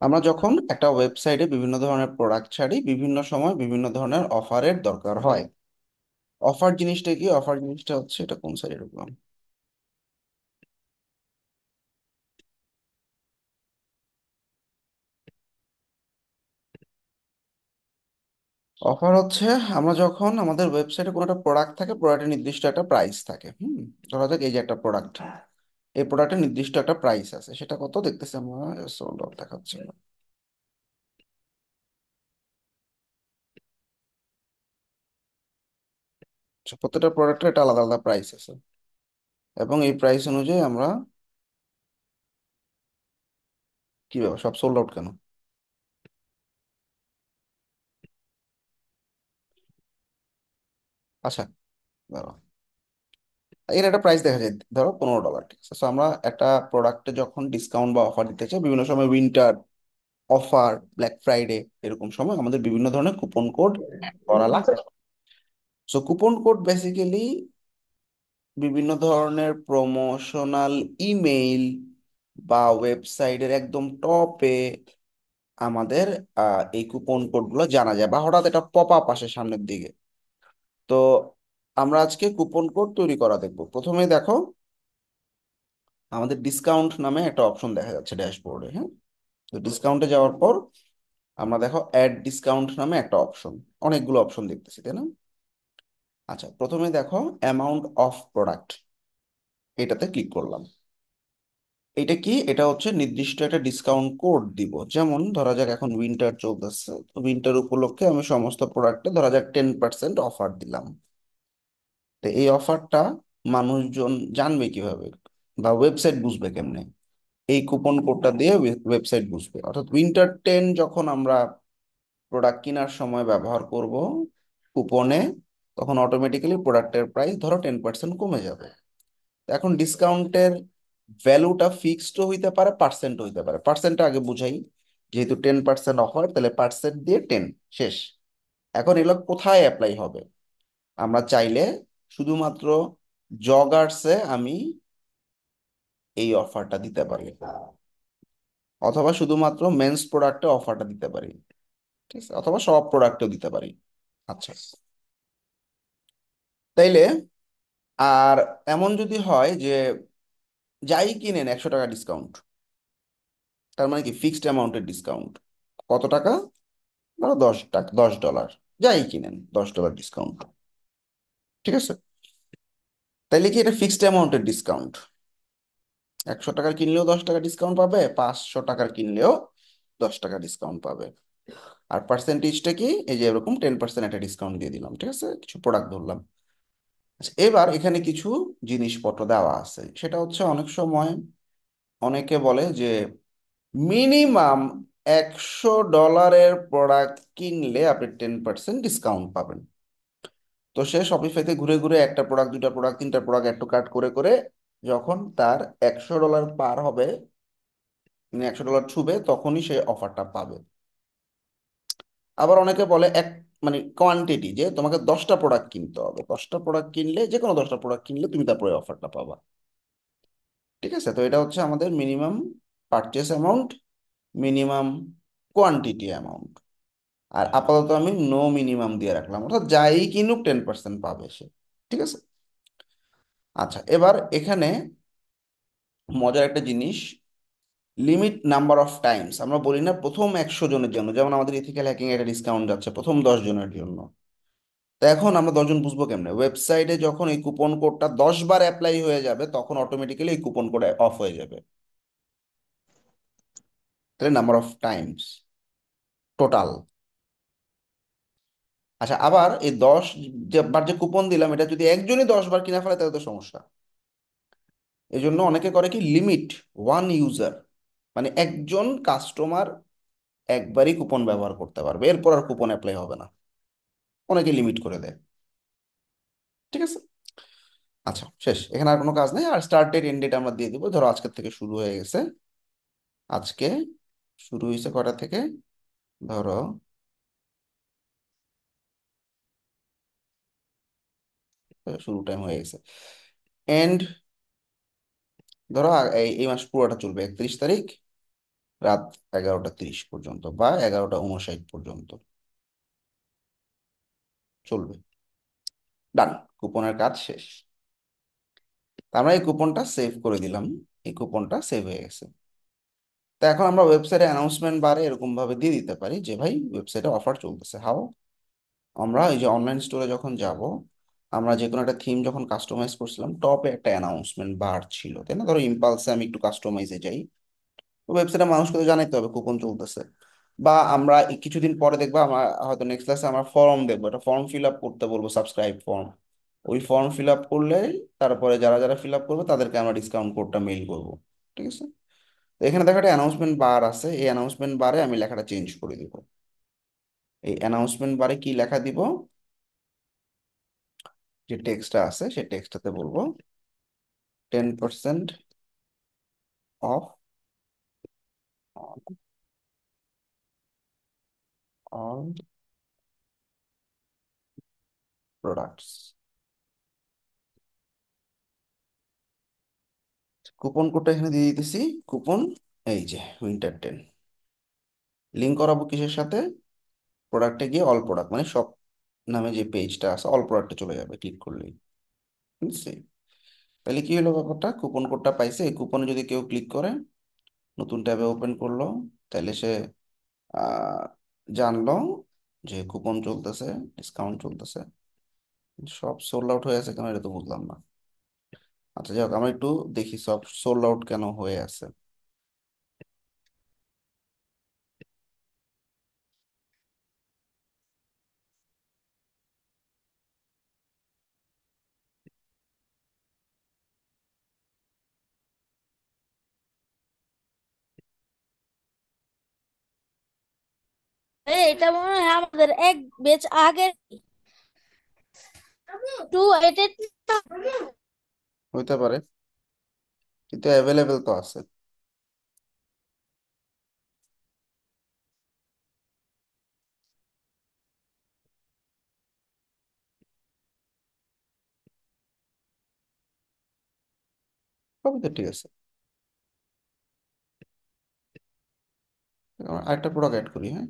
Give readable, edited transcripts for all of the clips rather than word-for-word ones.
আমরা যখন একটা ওয়েবসাইটে বিভিন্ন ধরনের প্রোডাক্ট ছাড়ি, বিভিন্ন সময় বিভিন্ন ধরনের অফারের দরকার হয়। অফার জিনিসটা কি? অফার জিনিসটা হচ্ছে, এটা কোন সাইডে ঢুকলাম? অফার হচ্ছে, আমরা যখন আমাদের ওয়েবসাইটে কোনো একটা প্রোডাক্ট থাকে, প্রোডাক্টের নির্দিষ্ট একটা প্রাইস থাকে। ধরা যাক এই যে একটা প্রোডাক্ট, এই প্রোডাক্টের নির্দিষ্ট একটা প্রাইস আছে। সেটা কত দেখতেছি আমরা, সোল্ড আউট দেখাচ্ছে না। প্রত্যেকটা প্রোডাক্টের একটা আলাদা আলাদা প্রাইস আছে, এবং এই প্রাইস অনুযায়ী আমরা কি ব্যাপার, সব সোল্ড আউট কেন? আচ্ছা, দাঁড়াও। এর একটা প্রাইস দেখা যায়, ধরো $15। ঠিক আছে, তো আমরা একটা প্রোডাক্টে যখন ডিসকাউন্ট বা অফার দিতে চাই, বিভিন্ন সময় উইন্টার অফার, ব্ল্যাক ফ্রাইডে, এরকম সময় আমাদের বিভিন্ন ধরনের কুপন কোড করা লাগে। সো কুপন কোড বেসিক্যালি বিভিন্ন ধরনের প্রমোশনাল ইমেইল বা ওয়েবসাইটের একদম টপে আমাদের এই কুপন কোডগুলো জানা যায়, বা হঠাৎ এটা পপ আপ আসে সামনের দিকে। তো আমরা আজকে কুপন কোড তৈরি করা দেখবো। প্রথমে দেখো, আমাদের ডিসকাউন্ট নামে একটা অপশন দেখা যাচ্ছে ড্যাশবোর্ডে। হ্যাঁ, তো ডিসকাউন্টে যাওয়ার পর আমরা দেখো অ্যাড ডিসকাউন্ট নামে একটা অপশন, অনেকগুলো অপশন দেখতেছি, তাই না? আচ্ছা, প্রথমে দেখো অ্যামাউন্ট অফ প্রোডাক্ট, এটাতে ক্লিক করলাম। এটা কি? এটা হচ্ছে নির্দিষ্ট একটা ডিসকাউন্ট কোড দিব। যেমন ধরা যাক এখন উইন্টার চলতেছে, তো উইন্টার উপলক্ষে আমি সমস্ত প্রোডাক্টে ধরা যাক 10% অফার দিলাম। তো এই অফারটা মানুষজন জানবে কিভাবে, বা ওয়েবসাইট বুঝবে কেমনে? এই কুপন কোডটা দিয়ে ওয়েবসাইট বুঝবে। অর্থাৎ উইন্টার 10 যখন আমরা প্রোডাক্ট কেনার সময় ব্যবহার করব কুপনে, তখন অটোমেটিক্যালি প্রোডাক্টের প্রাইস ধরো 10% কমে যাবে। এখন ডিসকাউন্টের ভ্যালুটা ফিক্সড হইতে পারে, পার্সেন্ট হইতে পারে। পার্সেন্টটা আগে বুঝাই। যেহেতু 10% অফার, তাহলে পার্সেন্ট দিয়ে 10 শেষ। এখন এগুলো কোথায় অ্যাপ্লাই হবে? আমরা চাইলে শুধুমাত্র জগার্সে আমি এই অফারটা দিতে পারি, অথবা শুধুমাত্র মেন্স প্রোডাক্টে অফারটা দিতে পারি। ঠিক আছে, অথবা সব প্রোডাক্টেও দিতে পারি। আচ্ছা, তাইলে আর এমন যদি হয় যে যাই কিনেন 100 টাকা ডিসকাউন্ট, তার মানে কি ফিক্সড অ্যামাউন্টের ডিসকাউন্ট। কত টাকা? ধরো $10, $10, যাই কিনেন $10 ডিসকাউন্ট। ঠিক আছে, তাইলে কি এটা ফিক্সড অ্যামাউন্টের ডিসকাউন্ট? 100 টাকার কিনলেও 10 টাকা ডিসকাউন্ট পাবে, 500 টাকার কিনলেও 10 টাকা ডিসকাউন্ট পাবে। আর পার্সেন্টেজটা কি? এই যে এরকম 10% একটা ডিসকাউন্ট দিয়ে দিলাম। ঠিক আছে, কিছু প্রোডাক্ট ধরলাম। আচ্ছা, এবার এখানে কিছু জিনিসপত্র দেওয়া আছে। সেটা হচ্ছে, অনেক সময় অনেকে বলে যে মিনিমাম $100 প্রোডাক্ট কিনলে আপনি 10% ডিসকাউন্ট পাবেন। তো সে শপিফাইতে ঘুরে ঘুরে একটা প্রোডাক্ট, দুটা প্রোডাক্ট, তিনটা প্রোডাক্ট একটু কার্ট করে করে যখন তার $100 পার হবে, মানে $100 ছুবে, তখনই সে অফারটা পাবে। আবার অনেকে বলে মানে কোয়ান্টিটি, যে তোমাকে 10টা প্রোডাক্ট কিনতে হবে, 10টা প্রোডাক্ট কিনলে, যে কোনো 10টা প্রোডাক্ট কিনলে তুমি তারপরে অফারটা পাবা। ঠিক আছে, তো এটা হচ্ছে আমাদের minimum purchase amount, minimum quantity amount. আর আপাতত আমি নো মিনিমাম দিয়ে রাখলাম, অর্থাৎ যাই কিনুক 10% পাবে সে। ঠিক আছে। আচ্ছা, এবার এখানে মজার একটা জিনিস, লিমিট নাম্বার অফ টাইমস। আমরা বলি না প্রথম 100 জনের জন্য, যেমন আমাদের ইথিক্যাল হ্যাকিং একটা ডিসকাউন্ট যাচ্ছে প্রথম 10 জনের জন্য। তো এখন আমরা 10 জন বুঝবো কেমনে? ওয়েবসাইটে যখন এই কুপন কোডটা 10 বার অ্যাপ্লাই হয়ে যাবে, তখন অটোমেটিক্যালি এই কুপন কোড অফ হয়ে যাবে। তাহলে নাম্বার অফ টাইমস টোটাল। আচ্ছা, আবার এই 10 বার যে কুপন দিলাম, এটা যদি একজনই 10 বার কিনা ফেলে, তাহলে তো সমস্যা। এই জন্য অনেকে করে কি, লিমিট ওয়ান ইউজার, মানে একজন কাস্টমার একবারই কুপন ব্যবহার করতে পারবে, এরপর আর কুপন অ্যাপ্লাই হবে না। অনেকে লিমিট করে দেয়। ঠিক আছে। আচ্ছা, শেষ, এখানে আর কোনো কাজ নেই। আর স্টার্ট ডেট এন্ড ডেট আমরা দিয়ে দিব। ধরো আজকের থেকে শুরু হয়ে গেছে, আজকে শুরু হয়েছে কটা থেকে, ধরো শুরু টাইম হয়ে গেছে, এন্ড ধরো এই এই মাস পুরোটা চলবে 31 তারিখ রাত 11:30 পর্যন্ত বা 11:59 পর্যন্ত চলবে। ডান, কুপনের কাজ শেষ। তা আমরা এই কুপনটা সেভ করে দিলাম, এই কুপনটা সেভ হয়ে গেছে। তা এখন আমরা ওয়েবসাইটে অ্যানাউন্সমেন্ট বারে এরকম ভাবে দিয়ে দিতে পারি যে ভাই ওয়েবসাইটে অফার চলতেছে। হাও? আমরা এই যে অনলাইন স্টোরে যখন যাব, আমরা যে কোনো একটা থিম যখন কাস্টমাইজ করছিলাম, টপে একটা অ্যানাউন্সমেন্ট বার ছিল, তাই না? ধরো ইম্পালসে আমি একটু কাস্টমাইজে যাই, ওয়েবসাইটে মানুষকে তো জানাইতে হবে কুপন চলতেছে। বা আমরা কিছুদিন পরে দেখবো, আমরা হয়তো নেক্সট ক্লাসে আমরা ফর্ম দেখবো, একটা ফর্ম ফিল আপ করতে বলবো, সাবস্ক্রাইব ফর্ম। ওই ফর্ম ফিল আপ করলে তারপরে যারা যারা ফিল আপ করবে তাদেরকে আমরা ডিসকাউন্ট কোডটা মেইল করবো। ঠিক আছে? তো এখানে দেখো একটা অ্যানাউন্সমেন্ট বার আছে, এই অ্যানাউন্সমেন্ট বারে আমি লেখাটা চেঞ্জ করে দিব। এই অ্যানাউন্সমেন্ট বারে কি লেখা দিব? যে টেক্সটটা আছে সেই টেক্সটটাতে বলবো 10% অফ অল প্রোডাক্টস। কুপন কোডটা এখানে দিয়ে দিতেছি। কুপন, এই যে উইন্টার 10। লিঙ্ক করাবো কিসের সাথে? প্রোডাক্টে গিয়ে অল প্রোডাক্ট মানে সব নামে যে পেজটা আছে, অল প্রোডাক্টে চলে যাবে ক্লিক করলেই। বুঝছি? তাহলে কি হলো ব্যাপারটা, কুপন কোডটা পাইছে, এই কুপনে যদি কেউ ক্লিক করে নতুন ট্যাবে ওপেন করলো, তাহলে সে আহ, জানলো যে কুপন চলতেছে, ডিসকাউন্ট চলতেছে। সব সোল্ড আউট হয়ে আছে কেন, এটা তো বুঝলাম না। আচ্ছা যাই হোক, আমরা একটু দেখি সব সোল্ড আউট কেন হয়ে আছে। এটা মনে হয় আমাদের এক বেচ আগের টু এটা। হইতে পারে, কিন্তু অ্যাভেলেবেল তো আছে। সবই তো ঠিক আছে। আমরা আরেকটা প্রোডাক্ট অ্যাড করি, হ্যাঁ।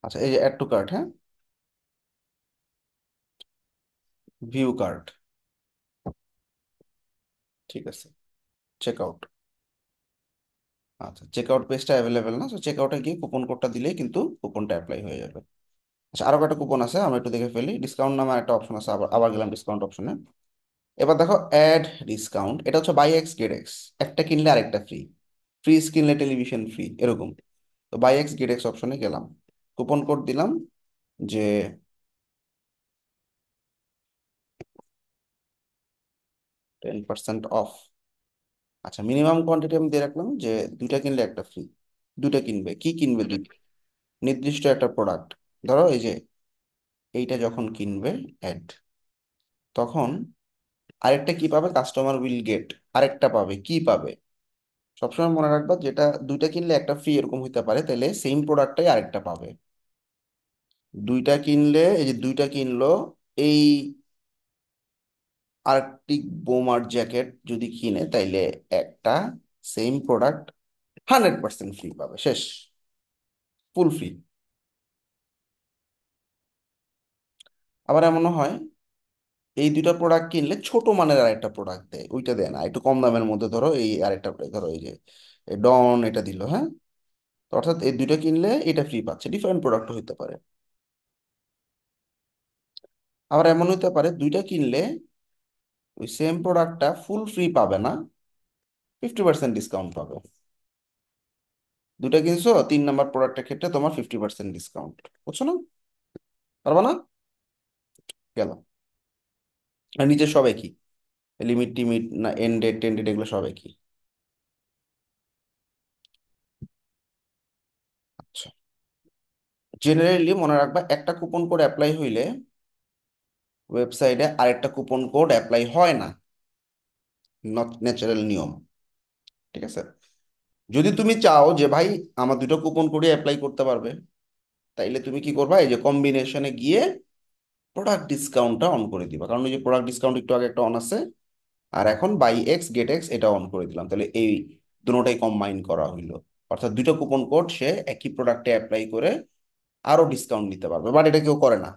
আচ্ছা, এই যে অ্যাড টু কার্ট, হ্যাঁ, ভিউ কার্ট, ঠিক আছে। Check out. আচ্ছা, চেক আউট পেজটা অ্যাভেলেবেল না, তো চেক আউটে গিয়ে কুপন কোডটা দিলেই কিন্তু কুপনটা অ্যাপ্লাই হয়ে যাবে। আচ্ছা, আরো একটা কুপন আছে, আমরা একটু দেখে ফেলি। ডিসকাউন্ট নামে একটা অপশন আছে, আবার আবার গেলাম ডিসকাউন্ট অপশনে। এবার দেখো অ্যাড ডিসকাউন্ট, এটা হচ্ছে বাই এক্স গেট এক্স, একটা কিনলে আরেকটা ফ্রি, ফ্রিজ কিনলে টেলিভিশন ফ্রি, এরকম। তো বাই এক্স গেট এক্স অপশনে গেলাম, কুপন কোড দিলাম যে 10% অফ। আচ্ছা, মিনিমাম কোয়ান্টিটি আমি দিয়ে রাখলাম যে দুইটা কিনলে একটা ফ্রি। দুইটা কিনবে, কি কিনবে? দুইটা নির্দিষ্ট একটা প্রোডাক্ট। ধরো এই যে এইটা যখন কিনবে অ্যাড, তখন আরেকটা কি পাবে? কাস্টমার উইল গেট, আরেকটা পাবে, কি পাবে? সবসময় মনে রাখবা, যেটা দুইটা কিনলে একটা ফ্রি এরকম হইতে পারে, তাহলে সেম প্রোডাক্টটাই আরেকটা পাবে। দুইটা কিনলে, এই যে দুইটা কিনলো, এই আর্কটিক বোমার জ্যাকেট যদি কিনে, তাইলে একটা সেম প্রোডাক্ট 100% ফ্রি পাবে, শেষ, ফুল ফ্রি। আবার এমনও হয় এই দুইটা প্রোডাক্ট কিনলে ছোট মানের আরেকটা প্রোডাক্ট দেয়, ওইটা দেয় না, একটু কম দামের মধ্যে। ধরো এই আরেকটা, ধরো এই যে ডন এটা দিল, হ্যাঁ। তো অর্থাৎ এই দুইটা কিনলে এটা ফ্রি পাচ্ছে, ডিফারেন্ট প্রোডাক্ট হইতে পারে। আবার এমন হইতে পারে দুইটা কিনলে ওই সেম প্রোডাক্টটা ফুল ফ্রি পাবে না, 50% ডিসকাউন্ট পাবে। দুটা কিনছো, 3 নাম্বার প্রোডাক্টের ক্ষেত্রে তোমার 50% ডিসকাউন্ট। বুঝছো না? পারবা না? গেল। আর নিচে সব একই, লিমিট টিমিট না এন্ড ডেট টেন্ড ডেট এগুলো সব একই। আচ্ছা, জেনারেলি মনে রাখবা একটা কুপন কোড অ্যাপ্লাই হইলে ওয়েবসাইটে আরেকটা কুপন কোড অ্যাপ্লাই হয় না, নট ন্যাচারাল নিয়ম। ঠিক আছে? যদি তুমি চাও যে ভাই আমার দুটো কুপন কোডই অ্যাপ্লাই করতে পারবে, তাইলে তুমি কি করবা, এই যে কম্বিনেশনে গিয়ে প্রোডাক্ট ডিসকাউন্টটা অন করে দিবা। কারণ এই যে প্রোডাক্ট ডিসকাউন্ট একটু আগে একটা অন আছে, আর এখন বাই এক্স গেট এক্স এটা অন করে দিলাম, তাহলে এই দুটোটাই কম্বাইন করা হইলো। অর্থাৎ দুটো কুপন কোড সে একই প্রোডাক্টে অ্যাপ্লাই করে আরো ডিসকাউন্ট নিতে পারবে, বাট এটা কেউ করে না।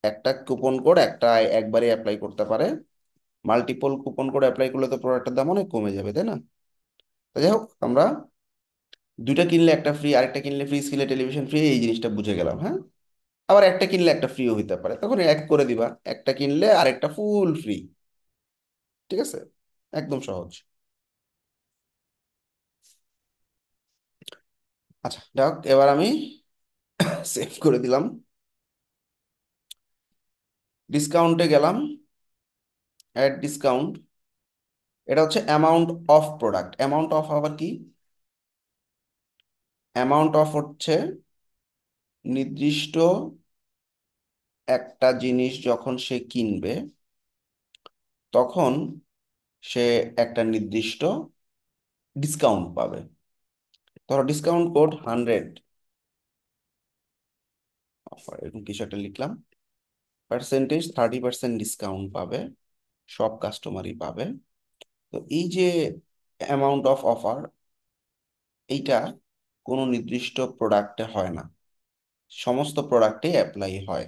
একটা কুপন কোড একটা একবারে অ্যাপ্লাই করতে পারে, মাল্টিপল কুপন কোড অ্যাপ্লাই করলে তো প্রোডাক্টের দাম অনেক কমে যাবে, তাই না? তো যাই হোক, আমরা দুইটা কিনলে একটা ফ্রি, আরেকটা কিনলে ফ্রি, স্কিলে টেলিভিশন ফ্রি, এই জিনিসটা বুঝে গেলাম। হ্যাঁ, আবার একটা কিনলে একটা ফ্রিও হইতে পারে, তখন এক করে দিবা, একটা কিনলে আরেকটা ফুল ফ্রি। ঠিক আছে? একদম সহজ। আচ্ছা যাক, এবার আমি সেভ করে দিলাম। ডিসকাউন্টে গেলাম, অ্যাড ডিসকাউন্ট। এটা হচ্ছে amount of product. Amount of আবার কি? অ্যামাউন্ট অফ হচ্ছে নির্দিষ্ট একটা জিনিস যখন সে কিনবে, তখন সে একটা নির্দিষ্ট ডিসকাউন্ট পাবে। ধরো ডিসকাউন্ট কোড 100 অফার, এরকম কিছু একটা লিখলাম, পার্সেন্টেজ 30% ডিসকাউন্ট পাবে, সব কাস্টমারই পাবে। তো এই যে অ্যামাউন্ট অফ অফার, এইটা কোনো নির্দিষ্ট প্রোডাক্টে হয় না, সমস্ত প্রোডাক্টে অ্যাপ্লাই হয়।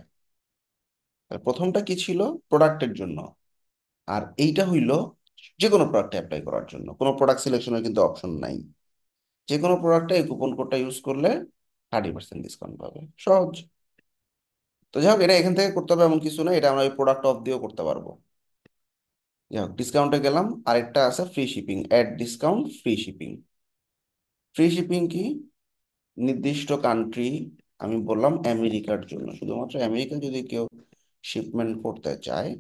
আর প্রথমটা কি ছিল? প্রোডাক্টের জন্য। আর এইটা হইল যে কোনো প্রোডাক্টে অ্যাপ্লাই করার জন্য, কোনো প্রোডাক্ট সিলেকশনের কিন্তু অপশন নাই। যে কোনো প্রোডাক্টে এই কুপন কোডটা ইউজ করলে 30% ডিসকাউন্ট পাবে। সহজ। তো যাই হোক, এটা এখান থেকে করতে হবে এমন কিছু না, এটা আমরা ওই প্রোডাক্ট অফ দিয়েও করতে পারবো। যাই হোক, ডিসকাউন্টে গেলাম, আরেকটা আছে free shipping, add discount free shipping. Free shipping কি? নির্দিষ্ট কান্ট্রি, আমি বললাম আমেরিকার জন্য, শুধুমাত্র আমেরিকা যদি কেউ শিপমেন্ট করতে চায়,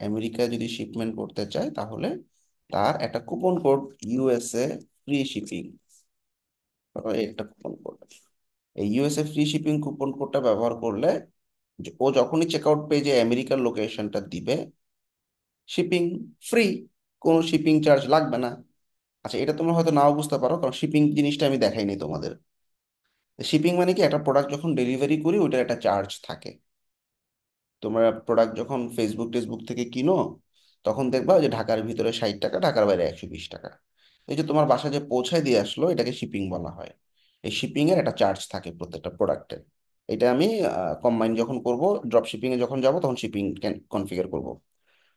আমেরিকা যদি শিপমেন্ট করতে চায়, তাহলে তার একটা coupon code, USA free shipping, একটা কুপন কোড। এই ইউএসএ ফ্রি শিপিং কুপন কোডটা ব্যবহার করলে ও যখনই চেক আউট পেজে আমেরিকার লোকেশনটা দিবে, শিপিং ফ্রি, কোনো শিপিং চার্জ লাগবে না। আচ্ছা, এটা তোমরা হয়তো নাও বুঝতে পারো, কারণ শিপিং জিনিসটা আমি দেখাইনি তোমাদের। শিপিং মানে কি, একটা প্রোডাক্ট যখন ডেলিভারি করি ওইটার একটা চার্জ থাকে। তোমরা প্রোডাক্ট যখন ফেসবুক টেসবুক থেকে কিনো, তখন দেখবা যে ঢাকার ভিতরে 60 টাকা, ঢাকার বাইরে 120 টাকা। এই যে তোমার বাসা যে পৌঁছায় দিয়ে আসলো, এটাকে শিপিং বলা হয়। এই শিপিং এর একটা চার্জ থাকে প্রত্যেকটা প্রোডাক্টের। এটা আমি কম্বাইন যখন করব, ড্রপ শিপিং এ যখন যাব, তখন শিপিং কনফিগার করব।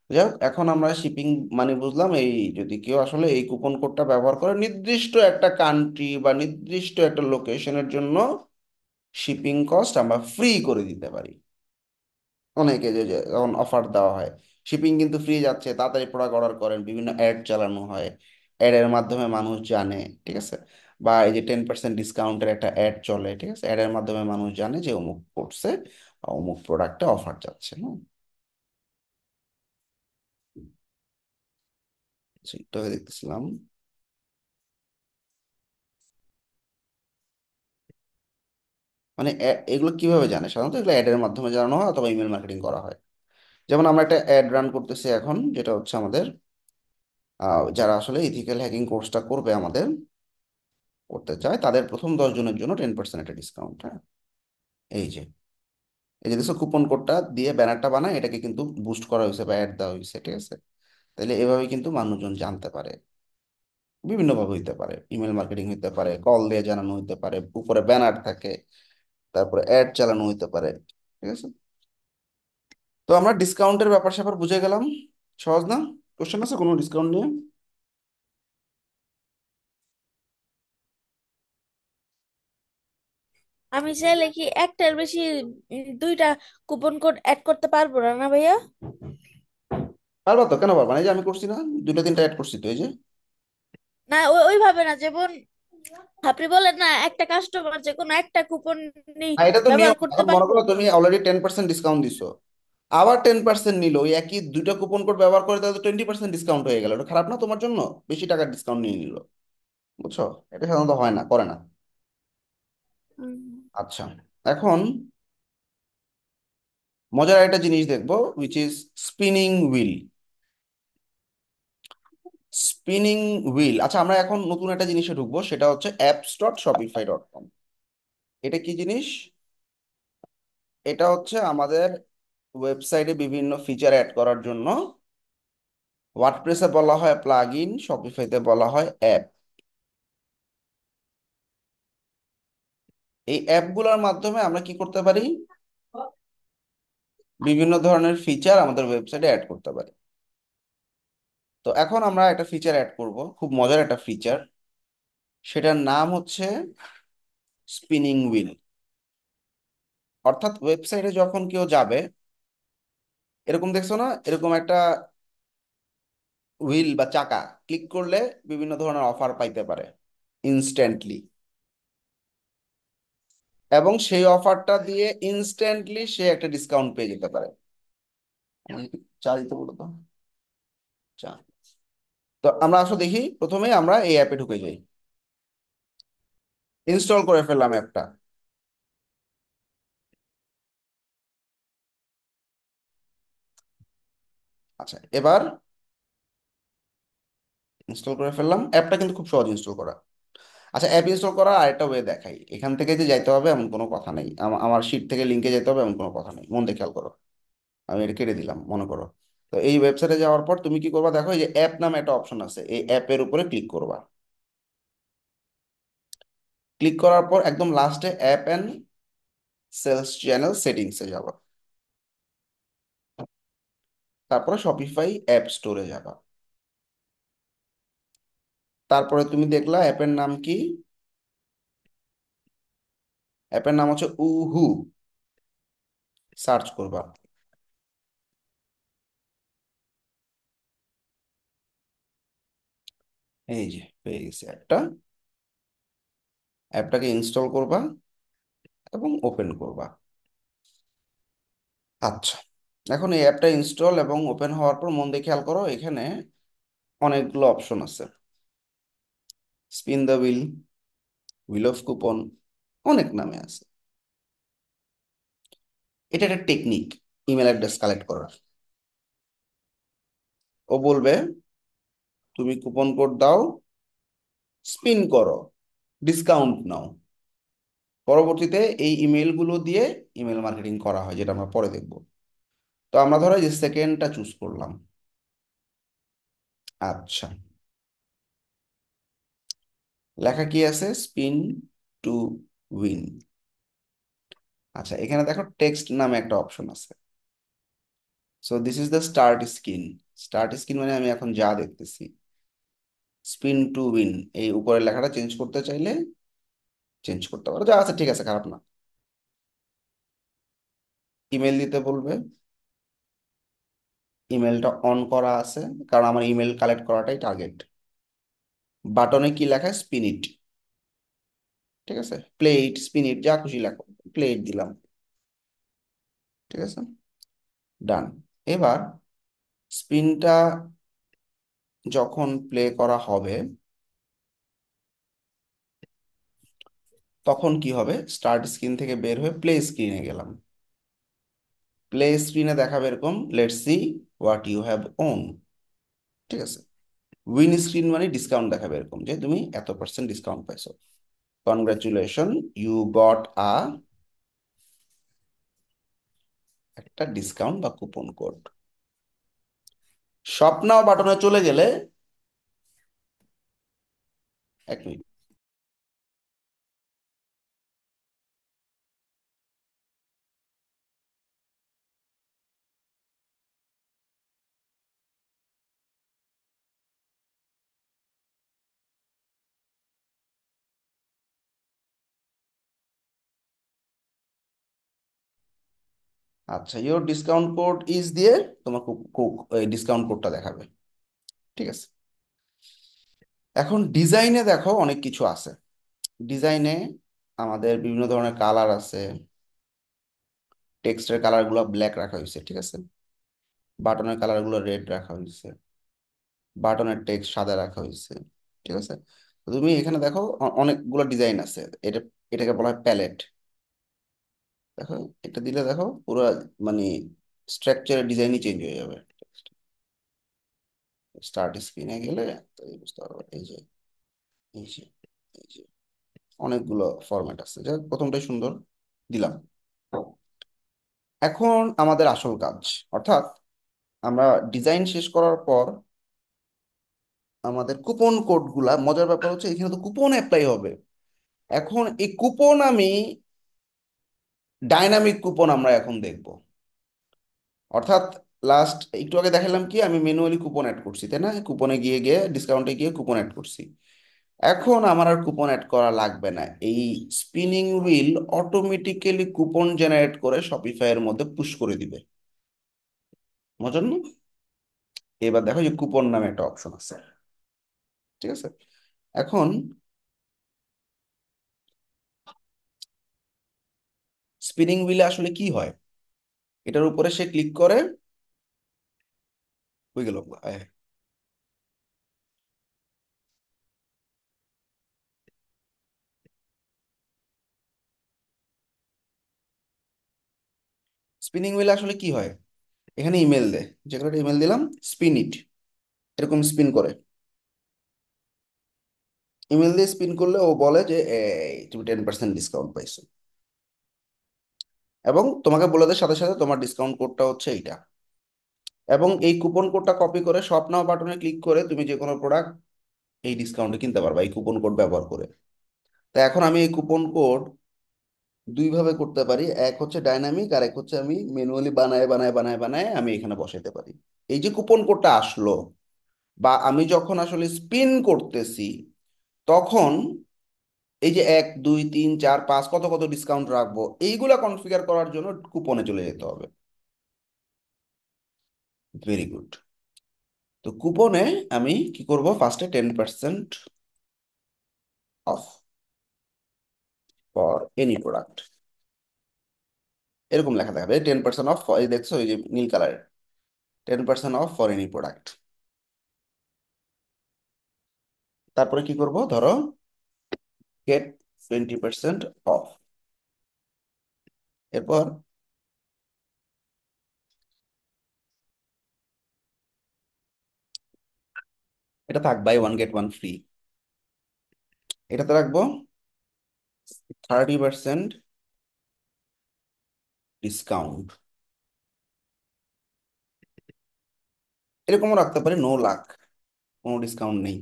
যাই হোক, এখন আমরা শিপিং মানে বুঝলাম, এই যদি কেউ আসলে এই কুপন কোডটা ব্যবহার করে নির্দিষ্ট একটা কান্ট্রি বা নির্দিষ্ট একটা লোকেশনের জন্য, শিপিং কস্ট আমরা ফ্রি করে দিতে পারি। অনেকে যে যে যখন অফার দেওয়া হয়, শিপিং কিন্তু ফ্রি যাচ্ছে, তাড়াতাড়ি প্রোডাক্ট অর্ডার করেন, বিভিন্ন অ্যাড চালানো হয়, অ্যাডের মাধ্যমে মানুষ জানে। ঠিক আছে? বা এই যে 10% ডিসকাউন্টের একটা অ্যাড চলে, ঠিক আছে, অ্যাডের মাধ্যমে মানুষ জানে যে অমুক করছে, অমুক প্রোডাক্টে অফার যাচ্ছে। হুম, সেটাকে দেখতেছিলাম। মানে এগুলো কিভাবে জানে? সাধারণত এগুলো অ্যাডের মাধ্যমে জানানো হয়, অথবা ইমেল মার্কেটিং করা হয়। যেমন আমরা একটা অ্যাড রান করতেছি এখন, যেটা হচ্ছে আমাদের যারা আসলে ইথিক্যাল হ্যাকিং কোর্সটা করবে আমাদের, করতে চায়, তাদের প্রথম 10 জনের জন্য 10% একটা ডিসকাউন্ট। হ্যাঁ, এই যে, এই যে দেখছো কুপন কোডটা দিয়ে ব্যানারটা বানায়, এটাকে কিন্তু বুস্ট করা হয়েছে বা অ্যাড দেওয়া হয়েছে। ঠিক আছে? তাহলে এভাবে কিন্তু মানুষজন জানতে পারে। বিভিন্ন ভাবে হইতে পারে, ইমেল মার্কেটিং হইতে পারে, কল দিয়ে জানানো হইতে পারে, উপরে ব্যানার থাকে, তারপরে অ্যাড চালানো হইতে পারে। ঠিক আছে? তো আমরা ডিসকাউন্টের ব্যাপার স্যাপার বুঝে গেলাম। সহজ না? কোশ্চেন আছে কোনো ডিসকাউন্ট নিয়ে? আমি চাইলে কি একটার বেশি দুইটা কুপন কোড অ্যাড করতে পারবো না, না ভাইয়া? পারবা তো, কেন পারবা না? এই যে আমি করছি না, দুটো তিনটা অ্যাড করছি তো, এই যে। না, ওইভাবে না, যেমন আপনি বলেন না একটা কাস্টমার যে কোনো একটা কুপন আর এটা তো ব্যবহার নিয়ম, করতে এখন মনে পারবো। করো তুমি অলরেডি 10% ডিসকাউন্ট দিছো, আবার 10% নিলো, ওই একই দুইটা কুপন কোড ব্যবহার করে তাহলে 20% ডিসকাউন্ট হয়ে গেল, এটা খারাপ না তোমার জন্য? বেশি টাকার ডিসকাউন্ট নিয়ে নিল, বুঝছো? এটা সাধারণত হয় না, করে না। হুম। আচ্ছা, এখন মজার একটা জিনিস দেখবো, which is spinning wheel. Spinning wheel, আচ্ছা আমরা এখন নতুন একটা জিনিসে ঢুকবো, সেটা হচ্ছে apps.shopify.com। এটা কি জিনিস? এটা হচ্ছে আমাদের ওয়েবসাইটে বিভিন্ন ফিচার অ্যাড করার জন্য। ওয়ার্ডপ্রেসে বলা হয় প্লাগ ইন, শপিফাইতে বলা হয় অ্যাপ। এই অ্যাপগুলোর মাধ্যমে আমরা কি করতে পারি? বিভিন্ন ধরনের ফিচার আমাদের ওয়েবসাইটে অ্যাড করতে পারি। তো এখন আমরা একটা ফিচার অ্যাড করব, খুব মজার একটা ফিচার, সেটার নাম হচ্ছে স্পিনিং হুইল। অর্থাৎ ওয়েবসাইটে যখন কেউ যাবে, এরকম দেখছো না, এরকম একটা হুইল বা চাকা ক্লিক করলে বিভিন্ন ধরনের অফার পাইতে পারে ইনস্ট্যান্টলি, এবং সেই অফারটা দিয়ে ইনস্ট্যান্টলি সে একটা ডিসকাউন্ট পেয়ে যেতে পারে। আমাকে একটু চা দিতে বলো তো, চা। তো আমরা আসলে দেখি, প্রথমে আমরা এই অ্যাপে ঢুকে যাই, ইনস্টল করে ফেললাম অ্যাপটা। আচ্ছা, এবার ইনস্টল করে ফেললাম, অ্যাপটা কিন্তু খুব সহজ ইনস্টল করা। আচ্ছা, অ্যাপ ইনস্টল করা আরেকটা ওয়ে দেখাই, এখান থেকে যে যাইতে হবে এমন কোনো কথা নেই, আমার শিট থেকে লিঙ্কে যেতে হবে এমন কোনো কথা নেই, মন দিয়ে খেয়াল করো। আমি এটা কেটে দিলাম মনে করো। তো এই ওয়েবসাইটে যাওয়ার পর তুমি কি করবা, দেখো এই যে অ্যাপ নামে একটা অপশন আছে, এই অ্যাপের উপরে ক্লিক করবা। ক্লিক করার পর একদম লাস্টে অ্যাপ অ্যান্ড সেলস চ্যানেল সেটিংসে যাবা। তারপরে শপিফাই অ্যাপ স্টোরে যাবা। তারপরে তুমি দেখলা অ্যাপের নাম কি? অ্যাপের নাম হচ্ছে উহু। সার্চ করবা। এই যে পেয়ে গেছে অ্যাপটা। অ্যাপটাকে ইনস্টল করবা এবং ওপেন করবা। আচ্ছা, এখন এই অ্যাপটা ইনস্টল এবং ওপেন হওয়ার পর মন দিয়ে খেয়াল করো, এখানে অনেকগুলো অপশন আছে, spin the wheel, wheel of coupon, অনেক নামে আছে। এটা একটা টেকনিক ইমেল অ্যাড্রেস কালেক্ট করার। ও বলবে তুমি কুপন কোড দাও, স্পিন করো, ডিসকাউন্ট নাও। পরবর্তীতে এই ইমেলগুলো দিয়ে ইমেল মার্কেটিং করা হয়, যেটা আমরা পরে দেখব। তো আমরা ধরো এই যে সেকেন্ডটা চুজ করলাম। আচ্ছা, লেখা কি আছে? Spin to win. আচ্ছা, এখানে দেখো টেক্সট নামে একটা অপশন আছে। So this is the start screen. Start screen মানে আমি এখন যা দেখতেছি, স্পিন টু উইন, এই উপরের লেখাটা চেঞ্জ করতে চাইলে চেঞ্জ করতে পারো, যা আছে ঠিক আছে, খারাপ না। ইমেল দিতে বলবে, ইমেলটা অন করা আছে, কারণ আমার ইমেল কালেক্ট করাটাই টার্গেট। বাটনে কি লেখা? স্পিন ইট। ঠিক আছে, প্লে ইট, স্পিন ইট, যা খুশি লেখো, প্লে ইট দিলাম। ঠিক আছে, ডান। এবার স্পিনটা যখন প্লে করা হবে, তখন কি হবে? স্টার্ট স্ক্রিন থেকে বের হয়ে প্লে স্ক্রিনে গেলাম। প্লে স্ক্রিনে দেখাবে এরকম, let's see what you have won. ঠিক আছে, উইন স্ক্রিন মানে ডিসকাউন্ট দেখাবে এরকম, যে তুমি এত পার্সেন্ট ডিসকাউন্ট পাইছো, কনগ্রাচুলেশন, ইউ গট আ, একটা ডিসকাউন্ট বা কুপন কোড। শপ নাও বাটনে চলে গেলে, এক মিনিট। আচ্ছা, ইওর ডিসকাউন্ট কোড ইজ দিয়ে তোমার ডিসকাউন্ট কোডটা দেখাবে। ঠিক আছে, এখন ডিজাইনে দেখো অনেক কিছু আছে। ডিজাইনে আমাদের বিভিন্ন ধরনের কালার আছে। টেক্সটের কালার গুলো ব্ল্যাক রাখা হয়েছে, ঠিক আছে। বাটনের কালার গুলো রেড রাখা হয়েছে। বাটনের টেক্সট সাদা রাখা হয়েছে, ঠিক আছে। তো তুমি এখানে দেখো অনেকগুলো ডিজাইন আছে। এটা, এটাকে বলা হয় প্যালেট। দেখো, এটা দিলে দেখো পুরো মানে স্ট্রাকচারের ডিজাইনই চেঞ্জ হয়ে যাবে। স্টার্ট স্ক্রিনে গেলে তো এই বুঝতে পারবে। এই যে এই যে অনেকগুলো ফরম্যাট আছে, যা প্রথমটাই সুন্দর দিলাম। এখন আমাদের আসল কাজ, অর্থাৎ আমরা ডিজাইন শেষ করার পর আমাদের কুপন কোড গুলা, মজার ব্যাপার হচ্ছে এখানে তো কুপন অ্যাপ্লাই হবে। এখন এই কুপন আমি ডাইনামিক কুপন আমরা এখন দেখব। অর্থাৎ লাস্ট একটু আগে দেখালাম কি আমি ম্যানুয়ালি কুপন অ্যাড করছি, তাই না? কুপনে গিয়ে গিয়ে ডিসকাউন্টে গিয়ে কুপন অ্যাড করছি। এখন আমার আর কুপন অ্যাড করা লাগবে না। এই spinning wheel automatically coupon generate করে শপিফাই এর মধ্যে পুশ করে দিবে। মজার না? এবার দেখো যে কুপন নামে একটা অপশন আছে, ঠিক আছে। এখন স্পিনিং হুইলে আসলে কি হয়, এটার উপরে সে ক্লিক করে, হয়ে গেল। স্পিনিং হুইলে আসলে কি হয়, এখানে ইমেল দে, যে কোনো ইমেল দিলাম, স্পিন ইট, এরকম স্পিন করে। ইমেল দিয়ে স্পিন করলে ও বলে যে এই তুমি 10% ডিসকাউন্ট পাইছো, এবং তোমাকে বলে দেয় সাথে সাথে তোমার ডিসকাউন্ট কোডটা হচ্ছে এইটা। এবং এই কুপন কোডটা কপি করে শপ নাও বাটনে ক্লিক করে তুমি যে কোনো প্রোডাক্ট এই ডিসকাউন্টে কিনতে পারবা এই কুপন কোড ব্যবহার করে। তো এখন আমি এই কুপন কোড দুই ভাবে করতে পারি, এক হচ্ছে ডাইনামিক, আর এক হচ্ছে আমি ম্যানুয়ালি বানায় আমি এখানে বসাইতে পারি। এই যে কুপন কোডটা আসলো, বা আমি যখন আসলে স্পিন করতেছি, তখন এই যে 1 2 3 4 5 কত কত ডিসকাউন্ট রাখবো, এইগুলা কনফিগার করার জন্য কুপনে চলে যেতে হবে। Very good. তো কুপনে আমি কি করব, ফার্স্টে 10% অফ ফর এনি প্রোডাক্ট, এরকম লেখা থাকবে 10% অফ। এই দেখছো এই যে নীল কালারের, 10% অফ ফর এনি প্রোডাক্ট। তারপরে কি করব, ধরো গেট 20% অফ। এরপর এটা থাক, buy one get one free. এটাতে রাখবো 30% ডিসকাউন্ট। এরকমও রাখতে পারি, নো লাখ, কোনো ডিসকাউন্ট নেই,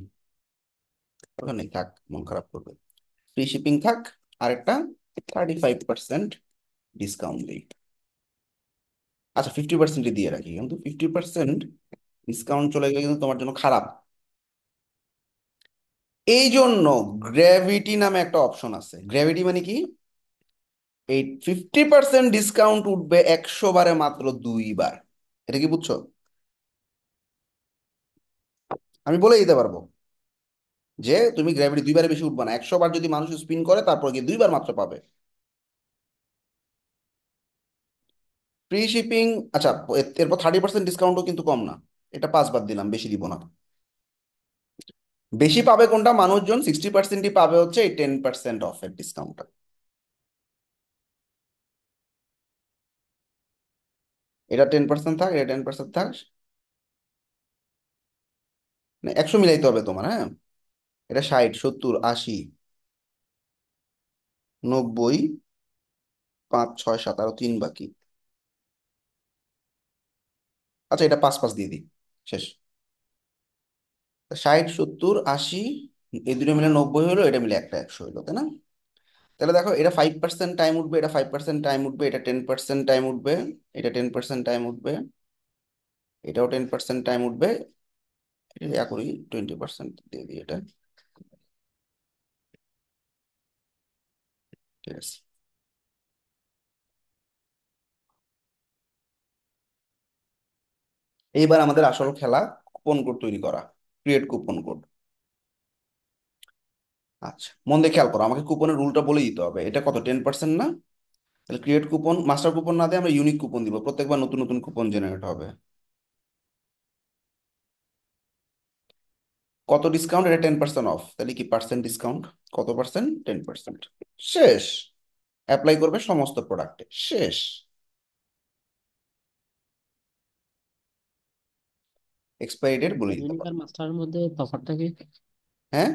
ওখানে থাক, মন খারাপ করবে। ফ্রি শিপিং থাক, আর একটা 35% ডিসকাউন্ট দিই। আচ্ছা, 50% দিয়ে রাখি, কিন্তু 50% ডিসকাউন্ট চলে গেলে কিন্তু তোমার জন্য খারাপ। এই জন্য গ্র্যাভিটি নামে একটা অপশন আছে। গ্র্যাভিটি মানে কি, এই 50% ডিসকাউন্ট উঠবে 100 বারে মাত্র 2 বার। এটা কি বুঝছো? আমি বলে দিতে পারবো যে তুমি গ্র্যাভিটি 2 বারে বেশি উঠবে না, 100 বার যদি মানুষ স্পিন করে তারপর গিয়ে 2 বার মাত্র পাবে ফ্রি শিপিং। আচ্ছা, এরপর 30% ডিসকাউন্টও কিন্তু কম না, এটা 5 বার দিলাম, বেশি দিব না। বেশি পাবে কোনটা, মানুষজন 60%ই পাবে হচ্ছে এই 10% অফের ডিসকাউন্টটা। এটা 10% থাক, এটা 10% থাক, মানে 100 মিলাইতে হবে তোমার, হ্যাঁ। এটা 60 70 80 90 5 6 7 আরো 3 বাকি। আচ্ছা, এটা 5 5 দিয়ে দিই, শেষ। 60 70 80, এই দুটো মিলে 90 হলো, এটা মিলে একটা 100 হলো, তাই না? তাহলে দেখো, এটা 5% টাইম উঠবে, এটা 5% টাইম উঠবে, এটা 10% টাইম উঠবে, এটা 10% টাইম উঠবে, এটাও 10% টাইম উঠবে। এটা ইয়া করি, 20% দিয়ে দিই এটা, ঠিক আছে। এইবার আমাদের আসল খেলা, কুপন কোড তৈরি করা, ক্রিয়েট কুপন কোড। আচ্ছা, মন দিয়ে খেয়াল করো, আমাকে কুপনের রুলটা বলে দিতে হবে। এটা কত, 10% না? তাহলে ক্রিয়েট কুপন, মাস্টার কুপন না দিয়ে আমরা ইউনিক কুপন দিব, প্রত্যেকবার নতুন নতুন কুপন জেনারেট হবে। কত ডিসকাউন্ট? এটা 10% অফ, তাহলে কি পার্সেন্ট ডিসকাউন্ট? কত পার্সেন্ট? 10%। শেষ। অ্যাপ্লাই করবে সমস্ত প্রোডাক্টে, শেষ। এক্সপায়ারি ডেট বলে দিতে ইউনিক পারো। আর মাস্টারের মধ্যে তফাৎটা কি? হ্যাঁ,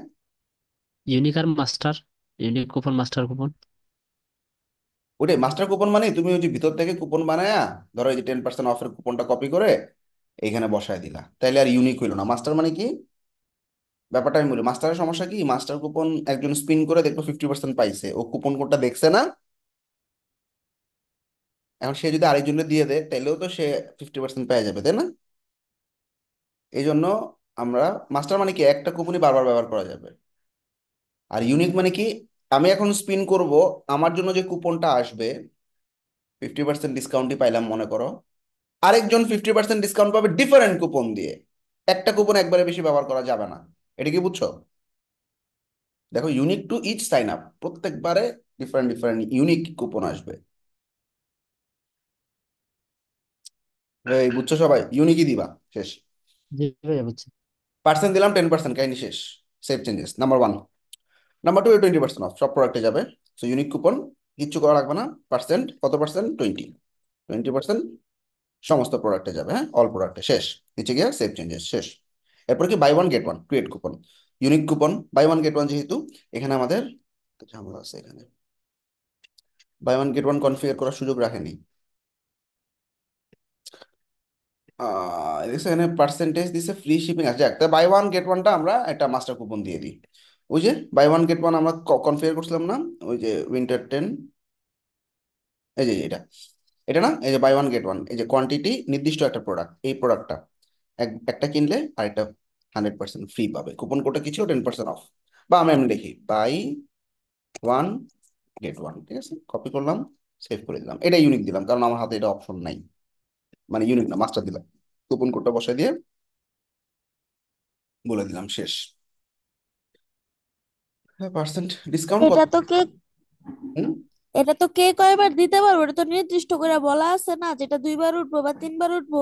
ইউনিক আর master, unique coupon master coupon. ওটাই মাস্টার কুপন। মানে তুমি ওই যে ভিতর থেকে কুপন বানায়া, ধরো এই যে 10% অফের কুপনটা কপি করে এইখানে বসায় দিলা, তাইলে আর ইউনিক হইলো না। মাস্টার মানে কি ব্যাপারটা আমি বলি। মাস্টারের সমস্যা কি, মাস্টার কুপন একজন স্পিন করে দেখবো 50% পাইছে, ও কুপন কোডটা দেখছে না। এখন সে যদি আরেকজনের দিয়ে দেয় তাহলেও তো সে 50% পেয়ে যাবে, তাই না? এই জন্য আমরা, মাস্টার মানে কি একটা কুপনই বারবার ব্যবহার করা যাবে। আর ইউনিক মানে কি, আমি এখন স্পিন করব, আমার জন্য যে কুপনটা আসবে, 50% ডিসকাউন্টই পাইলাম মনে করো, আরেকজন 50% ডিসকাউন্ট পাবে ডিফারেন্ট কুপন দিয়ে। একটা কুপন একবারে বেশি ব্যবহার করা যাবে না। এটা কি বুঝছো? দেখো, unique to each sign up, প্রত্যেকবারে ডিফারেন্ট ডিফারেন্ট ইউনিক কুপন আসবে। এই বুঝছো সবাই? ইউনিকই দিবা, শেষ। জি ভাইয়া বুঝছি। পার্সেন্ট দিলাম 10%, কাহিনী শেষ। Save changes, number one. Number two, 20% off সব প্রোডাক্টে যাবে। সো ইউনিক কুপন, কিচ্ছু করা লাগবে না। পার্সেন্ট কত পার্সেন্ট? 20% সমস্ত প্রোডাক্টে যাবে, হ্যাঁ, অল প্রোডাক্টে, শেষ। নিচে গিয়ে সেভ চেঞ্জেস, শেষ। এরপর কি, buy one get one create coupon. Unique coupon buy one get one, যেহেতু এখানে আমাদের ঝামেলা আছে, এখানে buy one get one configure করার সুযোগ রাখেনি। দেখছো এখানে পার্সেন্টেজ দিছে, ফ্রি শিপিং আছে। যাক, বাই ওয়ান গেট ওয়ানটা আমরা একটা মাস্টার কুপন দিয়ে দিই। ওই যে বাই ওয়ান গেট ওয়ান আমরা কনফিগার করছিলাম না, ওই যে উইন্টার 10, এই যে এটা, এটা না, এই যে বাই ওয়ান গেট ওয়ান, এই যে কোয়ান্টিটি নির্দিষ্ট একটা প্রোডাক্ট, এই প্রোডাক্টটা একটা কিনলে আরেকটা 100% ফ্রি পাবে। কুপন কোডটা কি ছিল? 10% অফ। বা আমি এমনি দেখি, বাই ওয়ান গেট ওয়ান, ঠিক আছে, কপি করলাম, সেভ করে দিলাম। এটা ইউনিক দিলাম কারণ আমার হাতে এটা অপশন নাই, মানে ইউনিক না, মাস্টার দিলাম। কুপন কোডটা বসাই দিয়ে বলে দিলাম, শেষ। হ্যাঁ, পার্সেন্ট ডিসকাউন্ট কত? এটা তো কে হুম? এটা তো কে কয়বার দিতে পারবো, এটা তো নির্দিষ্ট করে বলা আছে না, যেটা 2 বার উঠবো বা 3 বার উঠবো।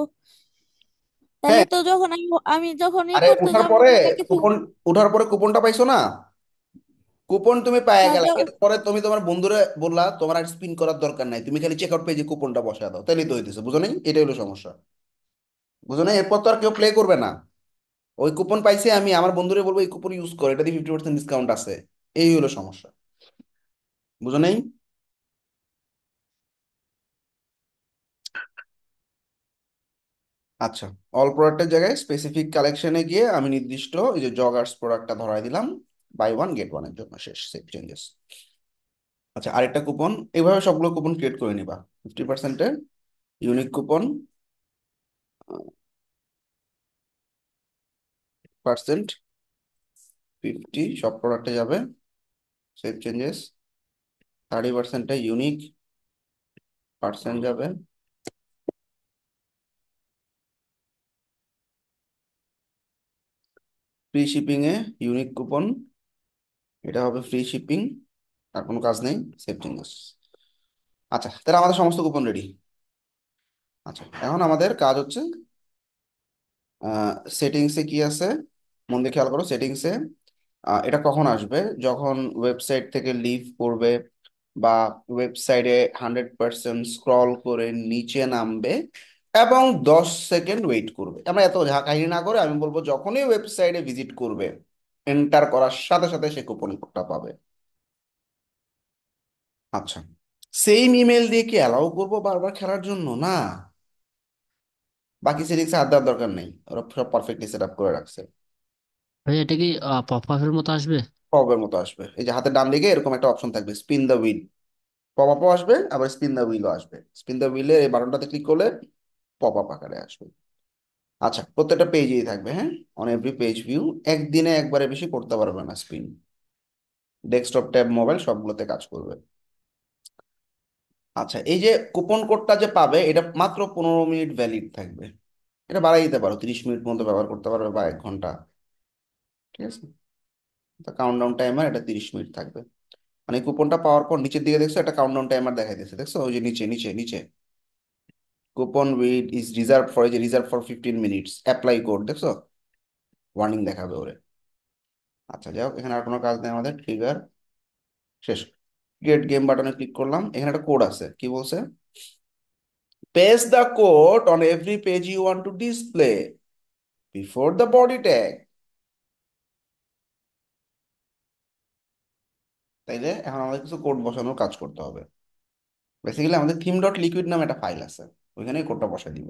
তাহলে হ্যাঁ, তো যখন আমি আমি যখন আরে করতে উঠার যাবো পরে তখন কিছু। কুপন, উঠার পরে কুপনটা পাইছো না? কুপন তুমি পাইয়া হ্যাঁ, গেলে, এরপরে তুমি তোমার বন্ধুরে বললা তোমার আর স্পিন করার দরকার নাই, তুমি খালি চেক আউট পেজে কুপনটা বসায় দাও, তাহলেই তো হইতেছে। বুঝো নাই? এটাই হলো সমস্যা। বুঝো নাই? এরপর তো আর কেউ প্লে করবে না। ওই কুপন পাইছে, আমি আমার বন্ধুরে বলবো এই কুপন ইউজ করে, এটাতে 50% ডিসকাউন্ট আছে। এই হলো সমস্যা। বুঝো নাই? আচ্ছা, অল প্রোডাক্টের জায়গায় স্পেসিফিক কালেকশনে গিয়ে আমি নির্দিষ্ট এই যে জগার্স প্রোডাক্টটা ধরাই দিলাম, বাই ওয়ান গেট ওয়ানের জন্য, শেষ, সেভ চেঞ্জেস। আচ্ছা, আরেকটা কুপন, এইভাবে সবগুলো কুপন ক্রিয়েট করে নিবা। 50%-এর ইউনিক কুপন, পার্সেন্ট 50 সব প্রোডাক্টে যাবে, সেভ চেঞ্জেস। 30%-এ ইউনিক, পার্সেন্ট যাবে। Free shipping a unique coupon, এটা হবে ফ্রি শিপিং, আর কোনো কাজ নেই, সেভ চেঞ্জেস। আচ্ছা, তাহলে আমাদের সমস্ত কুপন রেডি। আচ্ছা, এখন আমাদের কাজ হচ্ছে, সেটিংসে কি আছে, মন দিয়ে খেয়াল করো। সেটিংসে এটা কখন আসবে? যখন ওয়েবসাইট থেকে লিভ করবে বা ওয়েবসাইটে 100% স্ক্রল করে নিচে নামবে এবং 10 সেকেন্ড ওয়েট করবে। আমরা এত ঝাঁকাহি না করে আমি বলবো, যখনই ওয়েবসাইটে ভিজিট করবে, এন্টার করার সাথে সাথে সে কুপন কোডটা পাবে। আচ্ছা, সেম ইমেল দিয়ে কি অ্যালাউ করবো বারবার খেলার জন্য? না। বাকি সেটিংসে হাত দেওয়ার দরকার নেই, ওরা সব পারফেক্টলি সেট আপ করে রাখছে। ভাই এটা কি পপ আপের মতো আসবে? পপের মতো আসবে। এই যে হাতের ডান দিকে এরকম একটা অপশন থাকবে, স্পিন দ্য হুইল। পপ আপও আসবে, আবার স্পিন দ্য হুইলও আসবে। স্পিন দ্য হুইলের এই বাটনটাতে ক্লিক করলে পপ আপ আকারে আসবে। আচ্ছা, প্রত্যেকটা পেজেই থাকবে, হ্যাঁ, অন এভরি পেজ ভিউ। একদিনে একবারে বেশি করতে পারবে না স্পিন। ডেস্কটপ, ট্যাব, মোবাইল সবগুলোতে কাজ করবে। আচ্ছা, এই যে কুপন কোডটা যে পাবে, এটা মাত্র 15 মিনিট ভ্যালিড থাকবে। এটা বাড়াই দিতে পারো, 30 মিনিট মতো ব্যবহার করতে পারবে বা 1 ঘন্টা, ঠিক আছে। তো কাউন্টডাউন টাইমার এটা 30 মিনিট থাকবে। মানে কুপনটা পাওয়ার পর নিচের দিকে দেখছো একটা কাউন্টডাউন টাইমার দেখাই দিচ্ছে, দেখছো ওই যে নিচে নিচে নিচে, coupon with is reserve for, এই যে reserve for 15 minutes, apply code, দেখছো ওয়ার্নিং দেখাবে ওরে। আচ্ছা যাই হোক, এখানে আর কোনো কাজ নেই আমাদের, ট্রিগার শেষ। ক্রিয়েট গেম বাটনে ক্লিক করলাম, এখানে একটা কোড আছে, কি বলছে, paste the code on every page you want to display before the body tag. তাইলে এখন আমাদের কিছু কোড বসানোর কাজ করতে হবে। বেসিক্যালি আমাদের থিম ডট লিকুইড নামে একটা ফাইল আছে, ওইখানে কোডটা বসাই দিব।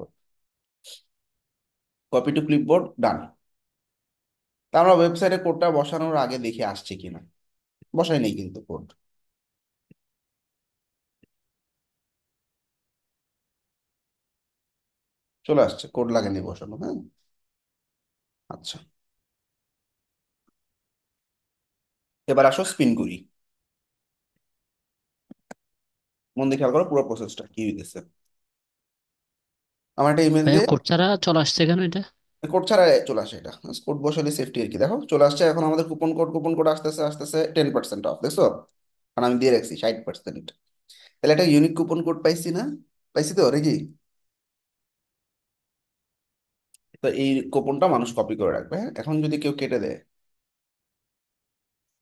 কপি টু ক্লিপবোর্ড, ডান। তা আমরা ওয়েবসাইটে কোডটা বসানোর আগে দেখে আসছে কিনা, বসাই নেই কিন্তু কোড, চলে আসছে, কোড লাগেনি বসানো, হ্যাঁ। আচ্ছা, এবার আসো স্পিন করি। মন দিয়ে খেয়াল করো পুরো প্রসেসটা কি হইতেছে। আমার একটা ইমেল ভাইয়া দিয়ে কোড ছাড়া চলে আসছে কেন এটা? কোড ছাড়া চলে আসে, এটা কোড বসালে সেফটি আর কি। দেখো চলে আসছে, এখন আমাদের কুপন কোড আসতেছে আসতেছে 10% অফ, দেখছো, কারণ আমি দিয়ে রাখছি 60%। তাহলে একটা ইউনিক কুপন কোড পাইছি না, পাইছি তো নাকি? তো এই কুপনটা মানুষ কপি করে রাখবে, হ্যাঁ? এখন যদি কেউ কেটে দেয়,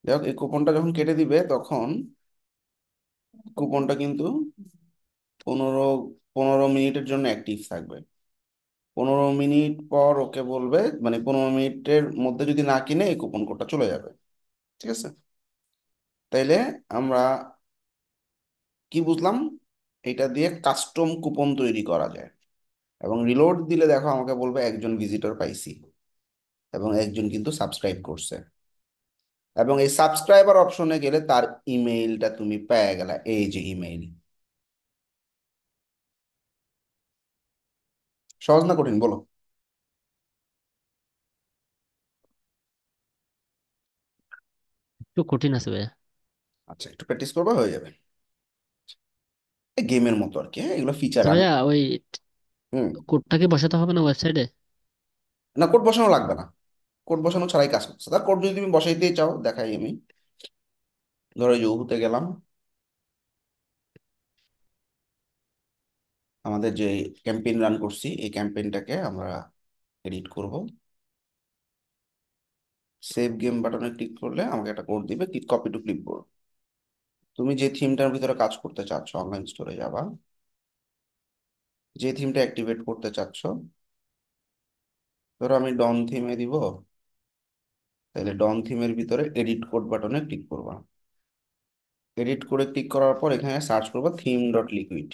যাই হোক, এই কুপনটা যখন কেটে দিবে তখন কুপনটা কিন্তু 15 15 মিনিটের জন্য অ্যাক্টিভ থাকবে। 15 মিনিট পর ওকে বলবে, মানে 15 মিনিটের মধ্যে যদি না কিনে এই কুপন কোডটা চলে যাবে, ঠিক আছে? তাইলে আমরা কি বুঝলাম, এটা দিয়ে কাস্টম কুপন তৈরি করা যায়। এবং রিলোড দিলে দেখো আমাকে বলবে একজন ভিজিটর পাইছি, এবং একজন কিন্তু সাবস্ক্রাইব করছে। এবং এই সাবস্ক্রাইবার অপশনে গেলে তার ইমেইলটা তুমি পেয়ে গেলা, এই যে ইমেইল। সহজ না কঠিন বলো? একটু কঠিন আছে ভাইয়া। আচ্ছা, একটু প্র্যাকটিস করবে হয়ে যাবে, গেমের মতো আর কি, হ্যাঁ, এগুলো ফিচার আচ্ছা আমি। ভাইয়া, ওই হুম। কোডটাকে বসাতে হবে না ওয়েবসাইটে? না, কোড বসানো লাগবে না, কোড বসানো ছাড়াই কাজ করছে। তার কোড যদি তুমি বসাইতেই চাও দেখাই আমি। ধরো ইউহুতে গেলাম, আমাদের যে ক্যাম্পেইন রান করছি এই ক্যাম্পেইনটাকে আমরা এডিট করব। সেভ গেম বাটনে ক্লিক করলে আমাকে একটা কোড দিবে, কপি টু ক্লিপবোর্ড। তুমি যে থিমটার ভিতরে কাজ করতে চাচ্ছ অনলাইন স্টোরে যাবা, যে থিমটা অ্যাক্টিভেট করতে চাচ্ছ, ধরো আমি ডন থিমে দিব, তাহলে ডন থিমের ভিতরে এডিট কোড বাটনে ক্লিক করবা। এডিট করে ক্লিক করার পর এখানে সার্চ করবা থিম ডট লিকুইড,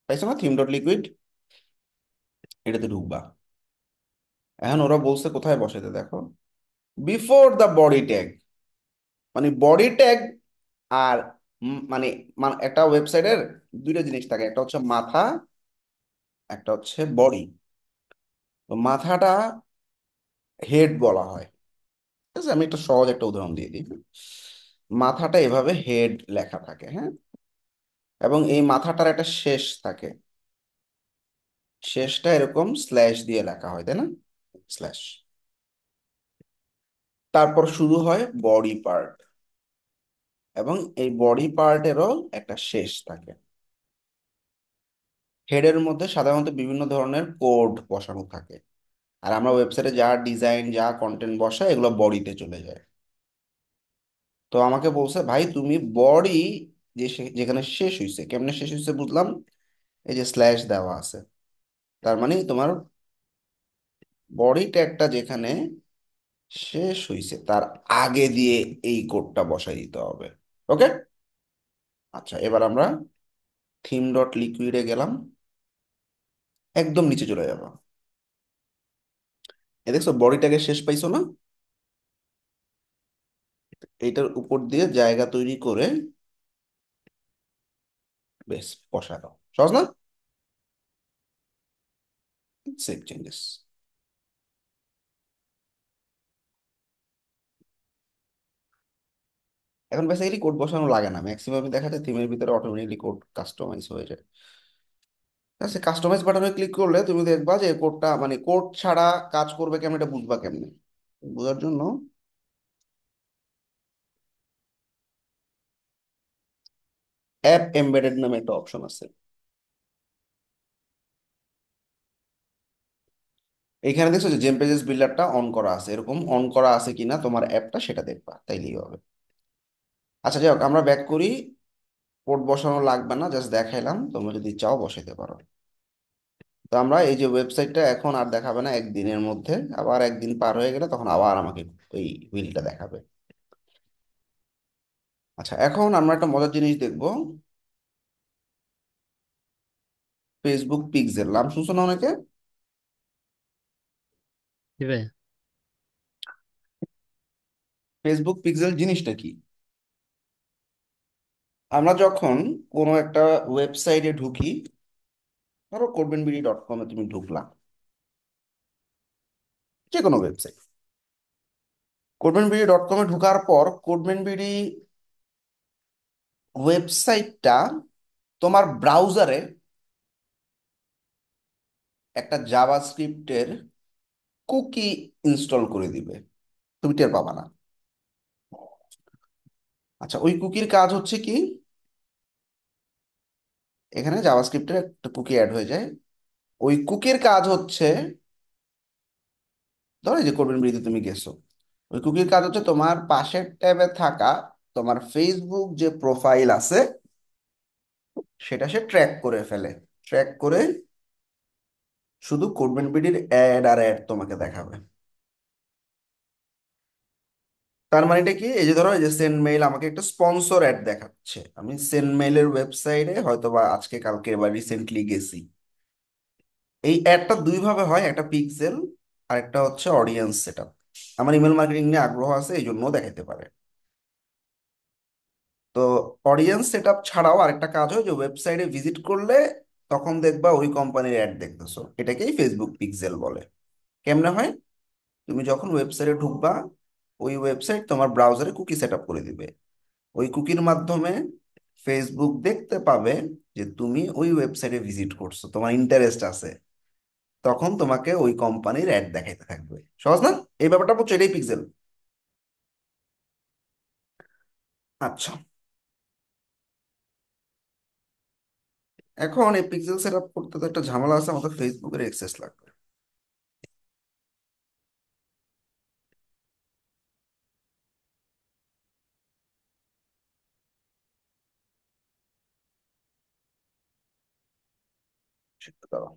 পাইছো না থিম ডট লিকুইড, এটাতে ঢুকবা। এখন ওরা বলছে কোথায় বসাইতে, দেখো বিফোর দ্য বডি ট্যাগ। মানে বডি ট্যাগ আর মানে একটা ওয়েবসাইটের দুইটা জিনিস থাকে, একটা হচ্ছে মাথা, একটা হচ্ছে বডি। তো মাথাটা হেড বলা হয়, ঠিক আছে? আমি একটা সহজ একটা উদাহরণ দিয়ে দিই। মাথাটা এভাবে হেড লেখা থাকে, হ্যাঁ, এবং এই মাথাটার একটা শেষ থাকে, শেষটা এরকম স্ল্যাশ দিয়ে লেখা হয়, তাই না, স্ল্যাশ। তারপর শুরু হয় বডি পার্ট, এবং এই বডি পার্টেরও একটা শেষ থাকে। হেডের মধ্যে সাধারণত বিভিন্ন ধরনের কোড বসানো থাকে, আর আমরা ওয়েবসাইটে যা ডিজাইন যা কন্টেন্ট বসাই এগুলো বডিতে চলে যায়। তো আমাকে বলছে ভাই তুমি বডি যে যেখানে শেষ হয়েছে, কেমনে শেষ হয়েছে বুঝলাম, এই যে স্ল্যাশ দেওয়া আছে, তার মানে তোমার বডি ট্যাগটা যেখানে শেষ হয়েছে তার আগে দিয়ে এই কোডটা বসাই দিতে হবে। ওকে। আচ্ছা, এবার আমরা থিম ডট লিকুইডে গেলাম, একদম নিচে চলে যাবো। এ দেখছো বডি ট্যাগের শেষ পাইছো না, এইটার উপর দিয়ে জায়গা তৈরি করে বেশ বসা দাও, সহজ না? Save changes. এখন বেসিক্যালি কোড বসানো লাগে না, ম্যাক্সিমাম দেখা যায় থিমের ভিতরে অটোমেটিকলি কোড কাস্টমাইজ হয়ে যায়। আচ্ছা, কাস্টমাইজ বাটনে ক্লিক করলে তুমি দেখবা যে কোডটা, মানে কোড ছাড়া কাজ করবে কেমন, এটা বুঝবা কেমনে, বোঝার জন্য অ্যাপ এমবেডেড নামে একটা অপশন আছে। এখানে দেখছো যে জেম পেজেস বিল্ডারটা অন করা আছে, এরকম অন করা আছে কিনা তোমার অ্যাপটা সেটা দেখবা, তাইলেই হবে। আচ্ছা যাই হোক, আমরা ব্যাক করি। কোড বসানো লাগবে না, জাস্ট দেখাইলাম, তোমরা যদি চাও বসাইতে পারো। তো আমরা এই যে ওয়েবসাইটটা এখন আর দেখাবে না একদিনের মধ্যে, আবার একদিন পার হয়ে গেলে তখন আবার আমাকে ওই হুইলটা দেখাবে। আচ্ছা, এখন আমরা একটা মজার জিনিস দেখবো। ফেসবুক পিক্সেল নাম শুনছো না অনেকে? দিবে। ফেসবুক পিক্সেল জিনিসটা কি? আমরা যখন কোনো একটা ওয়েবসাইটে ঢুকি, ধরো codebenbiri.com-এ তুমি ঢুকলা, যে কোনো ওয়েবসাইট, codebenbiri.com-এ ঢুকার পর কোডবেনবিডি ওয়েবসাইটটা তোমার ব্রাউজারে একটা জাভাস্ক্রিপ্টের কুকি ইনস্টল করে দিবে, তুমি টের পাবা না। আচ্ছা, ওই কুকির কাজ হচ্ছে কি? এখানে জাভাস্ক্রিপ্টের একটা কুকি অ্যাড হয়ে যায়। ওই কুকির কাজ হচ্ছে, ধরো এই যে কোডবেন বিডিতে তুমি গেছো, ওই কুকির কাজ হচ্ছে তোমার পাশের ট্যাবে থাকা তোমার ফেসবুক যে প্রোফাইল আছে সেটা সে ট্র্যাক করে ফেলে। ট্র্যাক করে শুধু কোডবেন বিডির অ্যাড আর অ্যাড তোমাকে দেখাবে। তার মানেটা কি? এই যে ধরো, এই যে সেন্ড মেইল আমাকে একটা স্পন্সর অ্যাড দেখাচ্ছে, আমি সেন্ড মেইলের ওয়েবসাইটে হয়তো বা আজকে কালকে বা রিসেন্টলি গেছি। এই অ্যাডটা দুই ভাবে হয়, একটা পিক্সেল আর একটা হচ্ছে অডিয়েন্স সেটআপ। আমার ইমেল মার্কেটিং নিয়ে আগ্রহ আছে, এই জন্য দেখাইতে পারে। তো অডিয়েন্স সেটআপ ছাড়াও আরেকটা কাজ হয় যে ওয়েবসাইটে ভিজিট করলে তখন দেখবা ওই কোম্পানির অ্যাড দেখতেছো, এটাকেই ফেসবুক পিক্সেল বলে। কেমনে হয়? তুমি যখন ওয়েবসাইটে ঢুকবা, ওই ওয়েবসাইট তোমার ব্রাউজারে কুকি সেট আপ করে দিবে। ওই কুকির মাধ্যমে ফেসবুক দেখতে পাবে যে তুমি ওই ওয়েবসাইটে ভিজিট করছো, তোমার ইন্টারেস্ট আছে, তখন তোমাকে ওই কোম্পানির অ্যাড দেখাইতে থাকবে। সহজ না? এই ব্যাপারটা বুঝছো? এটাই পিক্সেল। আচ্ছা, এখন এই পিক্সেল সেট আপ করতে তো একটা ঝামেলা আছে, আমাদের ফেসবুকের অ্যাক্সেস লাগবে। সেটা দাও।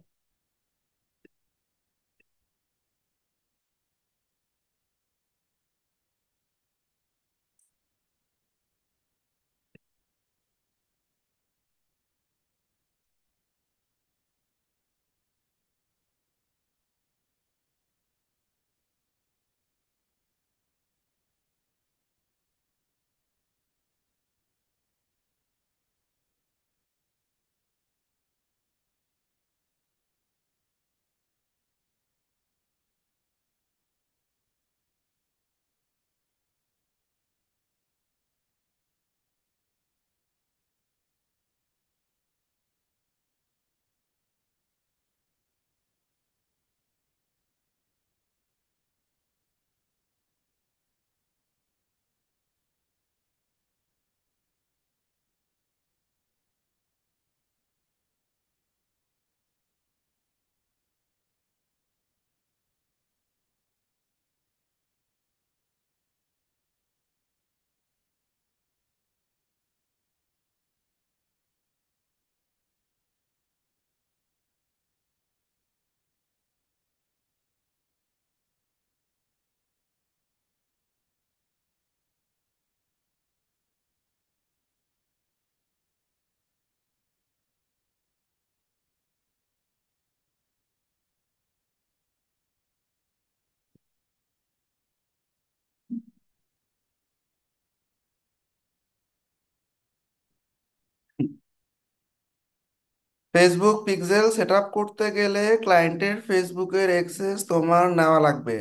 ফেসবুক পিক্সেল সেট আপ করতে গেলে ক্লায়েন্টের ফেসবুকের অ্যাক্সেস তোমার নেওয়া লাগবে,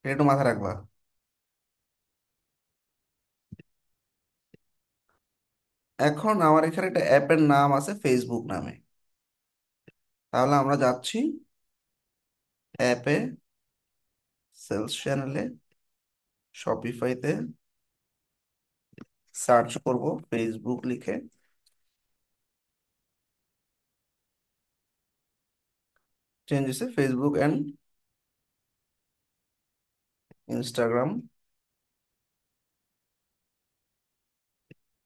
এটা একটু মাথায় রাখবা। এখন আমার এখানে একটা অ্যাপের নাম আছে ফেসবুক নামে। তাহলে আমরা যাচ্ছি অ্যাপে, সেলস চ্যানেলে, শপিফাইতে, সার্চ করব ফেসবুক লিখে, চেঞ্জ হয়েছে Facebook and Instagram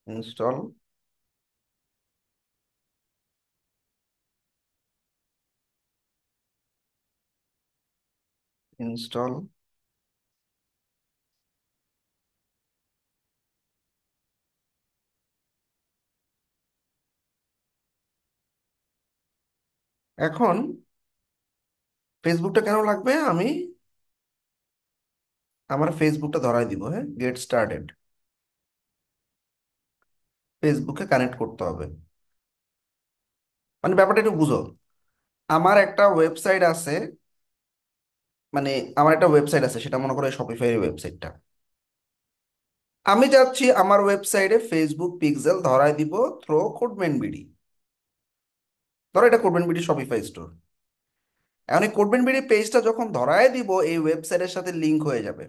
install. Install. এখন ফেসবুকটা কেন লাগবে, আমি আমার ফেসবুকটা ধরাই দিব। হ্যাঁ, গেট স্টার্টেড, ফেসবুকে কানেক্ট করতে হবে। মানে ব্যাপারটা একটু বুঝো। আমার একটা ওয়েবসাইট আছে, মানে আমার একটা ওয়েবসাইট আছে, সেটা মনে করো শপিফাই ওয়েবসাইটটা। আমি চাচ্ছি আমার ওয়েবসাইটে ফেসবুক পিক্সেল ধরাই দিব থ্রো কোডম্যান বিডি। ধরো এটা কোডম্যান বিডি শপিফাই স্টোর। এখন এই কোডম্যান বিডি পেজটা যখন ধরাই দিব এই ওয়েবসাইটের সাথে লিংক হয়ে যাবে।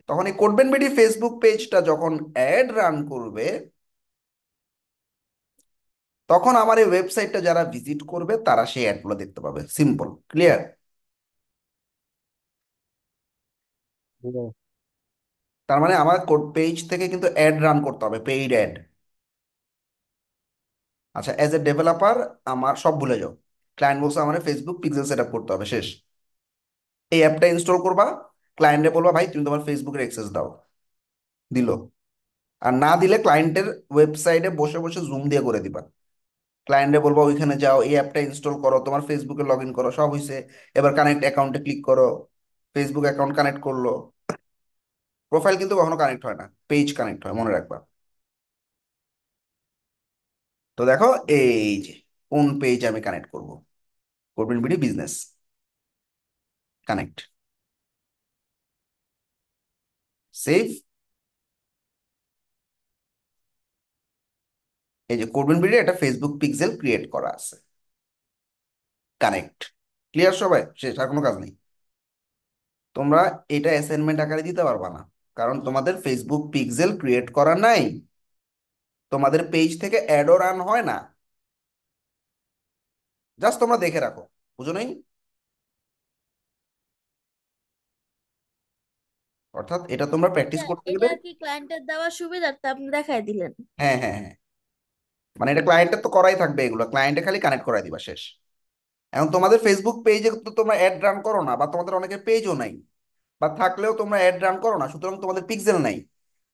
তখন এই কোডম্যান বিডি ফেসবুক পেজটা যখন অ্যাড রান করবে, তখন আমার এই ওয়েবসাইটটা যারা ভিজিট করবে তারা সেই অ্যাডগুলো দেখতে পাবে। Simple, clear? হুম। তার মানে আমার কোড পেজ থেকে কিন্তু অ্যাড রান করতে হবে, পেইড অ্যাড। আচ্ছা, অ্যাজ এ ডেভেলপার আমার সব ভুলে যাও। ক্লায়েন্ট বলছে আমার ফেসবুক পিক্সেল সেট আপ করতে হবে, শেষ। এই অ্যাপটা ইনস্টল করবা, ক্লায়েন্টে বলবা ভাই তুমি তোমার ফেসবুকের অ্যাক্সেস দাও, দিল। আর না দিলে ক্লায়েন্টের ওয়েবসাইটে বসে বসে জুম দিয়ে করে দিবা। ক্লায়েন্টে বলবো ওইখানে যাও, এই অ্যাপটা ইনস্টল করো, তোমার ফেসবুকে লগ ইন করো, সব হয়েছে। এবার কানেক্ট অ্যাকাউন্টে ক্লিক করো, ফেসবুক অ্যাকাউন্ট কানেক্ট করলো। প্রোফাইল কিন্তু কখনো কানেক্ট হয় না, পেজ কানেক্ট হয়, মনে রাখবা। তো দেখো, এই যে কোন পেজ আমি কানেক্ট করব, করবেন বিডি বিজনেস কানেক্ট, সেভ। এই যে করবেন বিডি একটা ফেসবুক পিক্সেল ক্রিয়েট করা আছে, কানেক্ট। ক্লিয়ার সবাই? শেষ, আর কোনো কাজ নেই। তোমরা এটা অ্যাসাইনমেন্ট আকারে দিতে পারবা না, কারণ তোমাদের ফেসবুক পিক্সেল ক্রিয়েট করা নাই, তোমাদের পেজ থেকে অ্যাডও রান হয় না। জাস্ট তোমরা দেখে রাখো, বুঝো নাই? অর্থাৎ এটা তোমরা প্র্যাকটিস এটা করতে এটা গেলে। আর কি ক্লায়েন্টের দেওয়ার সুবিধার্থে আপনি দেখাই দিলেন। হ্যাঁ, হ্যাঁ, হ্যাঁ। মানে এটা ক্লায়েন্টের তো করাই থাকবে, এগুলো ক্লায়েন্টে খালি কানেক্ট করাই দিবা, শেষ। এখন তোমাদের ফেসবুক পেজে তো তোমরা অ্যাড রান করো না, বা তোমাদের অনেকের পেজও নাই, বা থাকলেও তোমরা অ্যাড রান করো না, সুতরাং তোমাদের পিক্সেল নাই।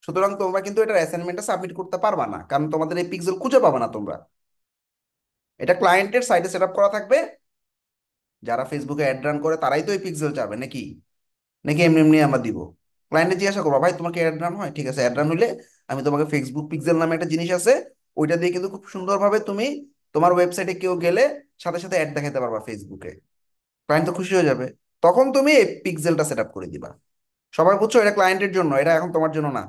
সুতরাং তোমরা কিন্তু এটা অ্যাসাইনমেন্টে সাবমিট করতে পারবা না, কারণ তোমাদের এই পিক্সেল খুঁজে পাবা না তোমরা। এটা ক্লায়েন্টের সাইটে সেট আপ করা থাকবে। যারা ফেসবুকে অ্যাড রান করে তারাই তো এই পিক্সেল চাবে নাকি? নাকি এমনি এমনি আমরা দিব? ক্লায়েন্টে জিজ্ঞাসা করবো ভাই তোমার কি অ্যাড রান হয়? ঠিক আছে, অ্যাড রান হইলে আমি তোমাকে ফেসবুক পিক্সেল নামে একটা জিনিস আছে, ওইটা দিয়ে কিন্তু খুব সুন্দরভাবে তুমি তোমার ওয়েবসাইটে কেউ গেলে সাথে সাথে অ্যাড দেখাতে পারবা ফেসবুকে। ক্লায়েন্ট তো খুশি হয়ে যাবে। তখন তুমি এই পিক্সেলটা সেট আপ করে দিবা। সবাই বুঝছো? এটা ক্লায়েন্টের জন্য, এটা এখন তোমার জন্য না।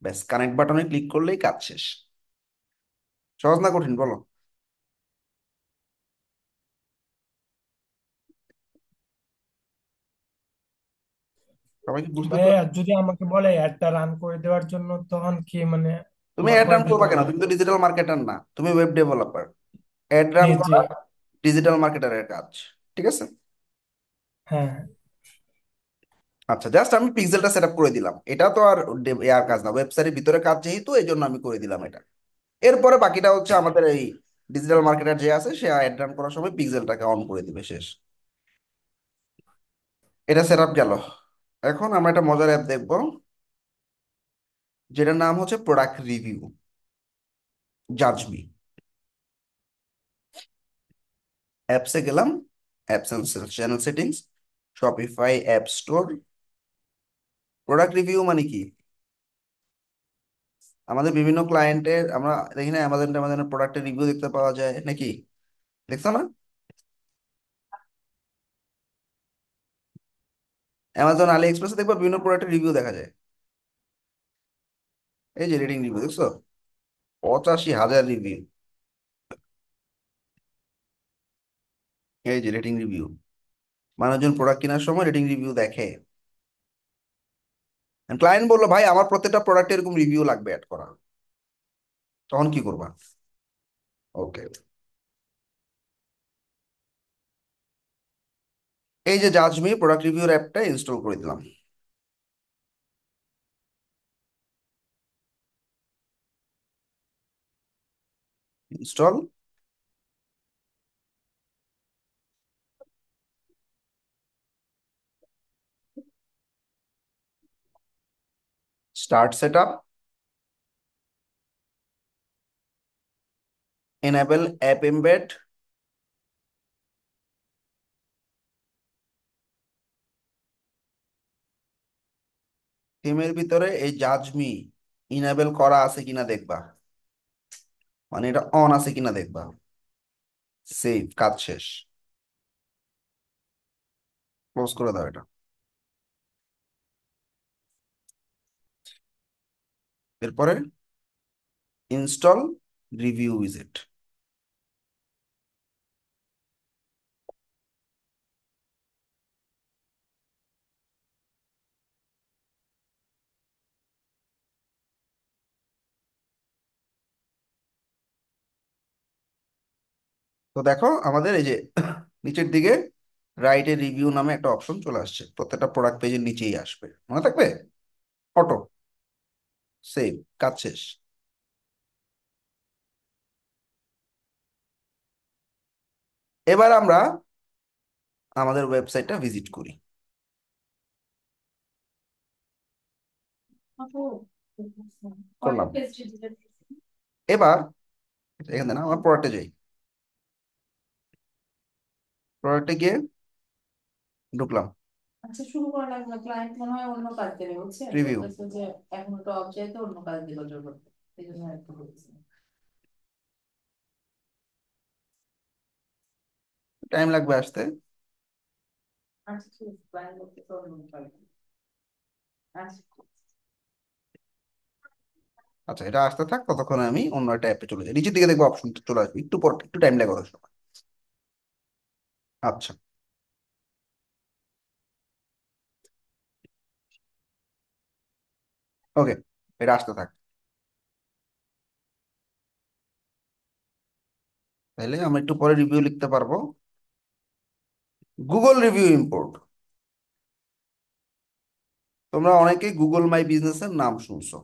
ব্যাস, কানেক্ট বাটনে ক্লিক করলেই কাজ শেষ। সহজ না কঠিন বলো? সবাই কি বুঝতে তো? ভাইয়া যদি আমাকে বলে অ্যাডটা রান করে দেওয়ার জন্য তখন কি মানে তুমি আমার অ্যাড রান কয়টা দিতে করবা কেন? হবে? তুমি তো ডিজিটাল মার্কেটার না, তুমি ওয়েব ডেভেলপার। অ্যাড জি রান জি। করা ডিজিটাল মার্কেটারের কাজ, ঠিক আছে? হ্যাঁ। আচ্ছা, জাস্ট আমি পিক্সেলটা সেট আপ করে দিলাম, এটা তো আর ইয়ার কাজ না, ওয়েবসাইটের ভিতরে কাজ যেহেতু এই জন্য আমি করে দিলাম এটা। এরপরে বাকিটা হচ্ছে আমাদের এই ডিজিটাল মার্কেটার যে আছে সে অ্যাড রান করার সময় পিক্সেলটাকে অন করে দিবে, শেষ। এটা সেট আপ গেল। এখন আমরা একটা মজার অ্যাপ দেখবো, যেটার নাম হচ্ছে প্রোডাক্ট রিভিউ, জাজ মি। অ্যাপসে গেলাম, apps and channel settings, Shopify app store. Product review মানে কি? আমাদের বিভিন্ন ক্লায়েন্টের আমরা দেখি না, অ্যামাজনের প্রোডাক্টের রিভিউ দেখতে পাওয়া যায় নাকি? দেখছো না? অ্যামাজন, আলি এক্সপ্রেসে দেখবা বিভিন্ন প্রোডাক্টের রিভিউ দেখা যায়। এই যে রেটিং রিভিউ দেখছো, 85,000 রিভিউ। এই যে রেটিং রিভিউ, মানুষজন প্রোডাক্ট কেনার সময় রেটিং রিভিউ দেখে। ক্লায়েন্ট বললো ভাই আমার প্রত্যেকটা প্রোডাক্টে এরকম রিভিউ লাগবে অ্যাড করা, তখন কি করবা? ওকে, এই যে জাজমি প্রোডাক্ট রিভিউর অ্যাপটা ইনস্টল করে দিলাম। Install. Start set up. Enable app embed. থিমের ভিতরে এই জাজমি ইনেবল করা আছে কিনা দেখবা, মানে এটা অন আছে কিনা দেখবা। সেভ, কাজ শেষ। ক্লোজ করে দাও এটা। এরপরে ইনস্টল রিভিউ উইজেট। তো দেখো আমাদের এই যে নিচের দিকে রাইটে রিভিউ নামে একটা অপশন চলে আসছে, প্রত্যেকটা প্রোডাক্ট পেজের নিচেই আসবে, মনে থাকবে। অটো সেভ, কাজ শেষ। এবার আমরা আমাদের ওয়েবসাইটটা ভিজিট করি। করলাম। এবার এখানে না আমার প্রোডাক্টে যাই, প্রোডাক্টে গিয়ে ঢুকলাম। আচ্ছা, শুরু করা লাগবে না, ক্লায়েন্ট মনে হয় অন্য কাজ দেবে, বুঝছেন, রিভিউ। বলতেছে যে এখন তো অফ চাইতে অন্য কাজ দিল জোর করতে, এই জন্য একটু বলছি। টাইম লাগবে আসতে। আচ্ছা ঠিক আছে, ক্লায়েন্ট বলতেছে অন্য কাজ দিবে। আচ্ছা। আচ্ছা, এটা আসতে থাক, ততক্ষণ আমি অন্য একটা অ্যাপে চলে যাই। নিচের দিকে দেখবো অপশন চলে আসবে, একটু পর একটু টাইম লাগে ওদের সময়। আচ্ছা, ওকে, এটা আসতে থাক। তাহলে আমরা একটু পরে রিভিউ লিখতে পারবো। Google review import. তোমরা অনেকেই গুগল মাই বিজনেসের নাম শুনছো।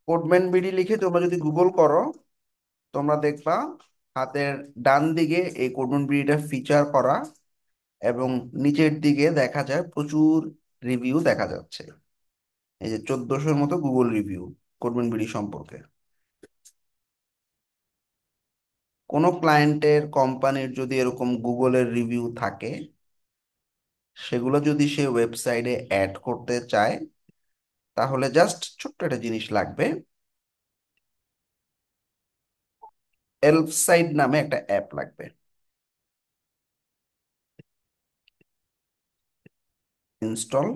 কোডম্যান বিডি লিখে তোমরা যদি গুগল করো, তোমরা দেখবা হাতের ডান দিকে এই কোডম্যান বিডিটা ফিচার করা, এবং নিচের দিকে দেখা যায় প্রচুর রিভিউ দেখা যাচ্ছে। এই যে 1400-র মতো গুগল রিভিউ কোডম্যান বিডি সম্পর্কে। কোনো ক্লায়েন্টের কোম্পানির যদি এরকম গুগলের রিভিউ থাকে, সেগুলো যদি সে ওয়েবসাইটে অ্যাড করতে চায়, তাহলে জাস্ট ছোট্ট একটা জিনিস লাগবে। এলফ সাইট নামে একটা অ্যাপ লাগবে। ইনস্টল।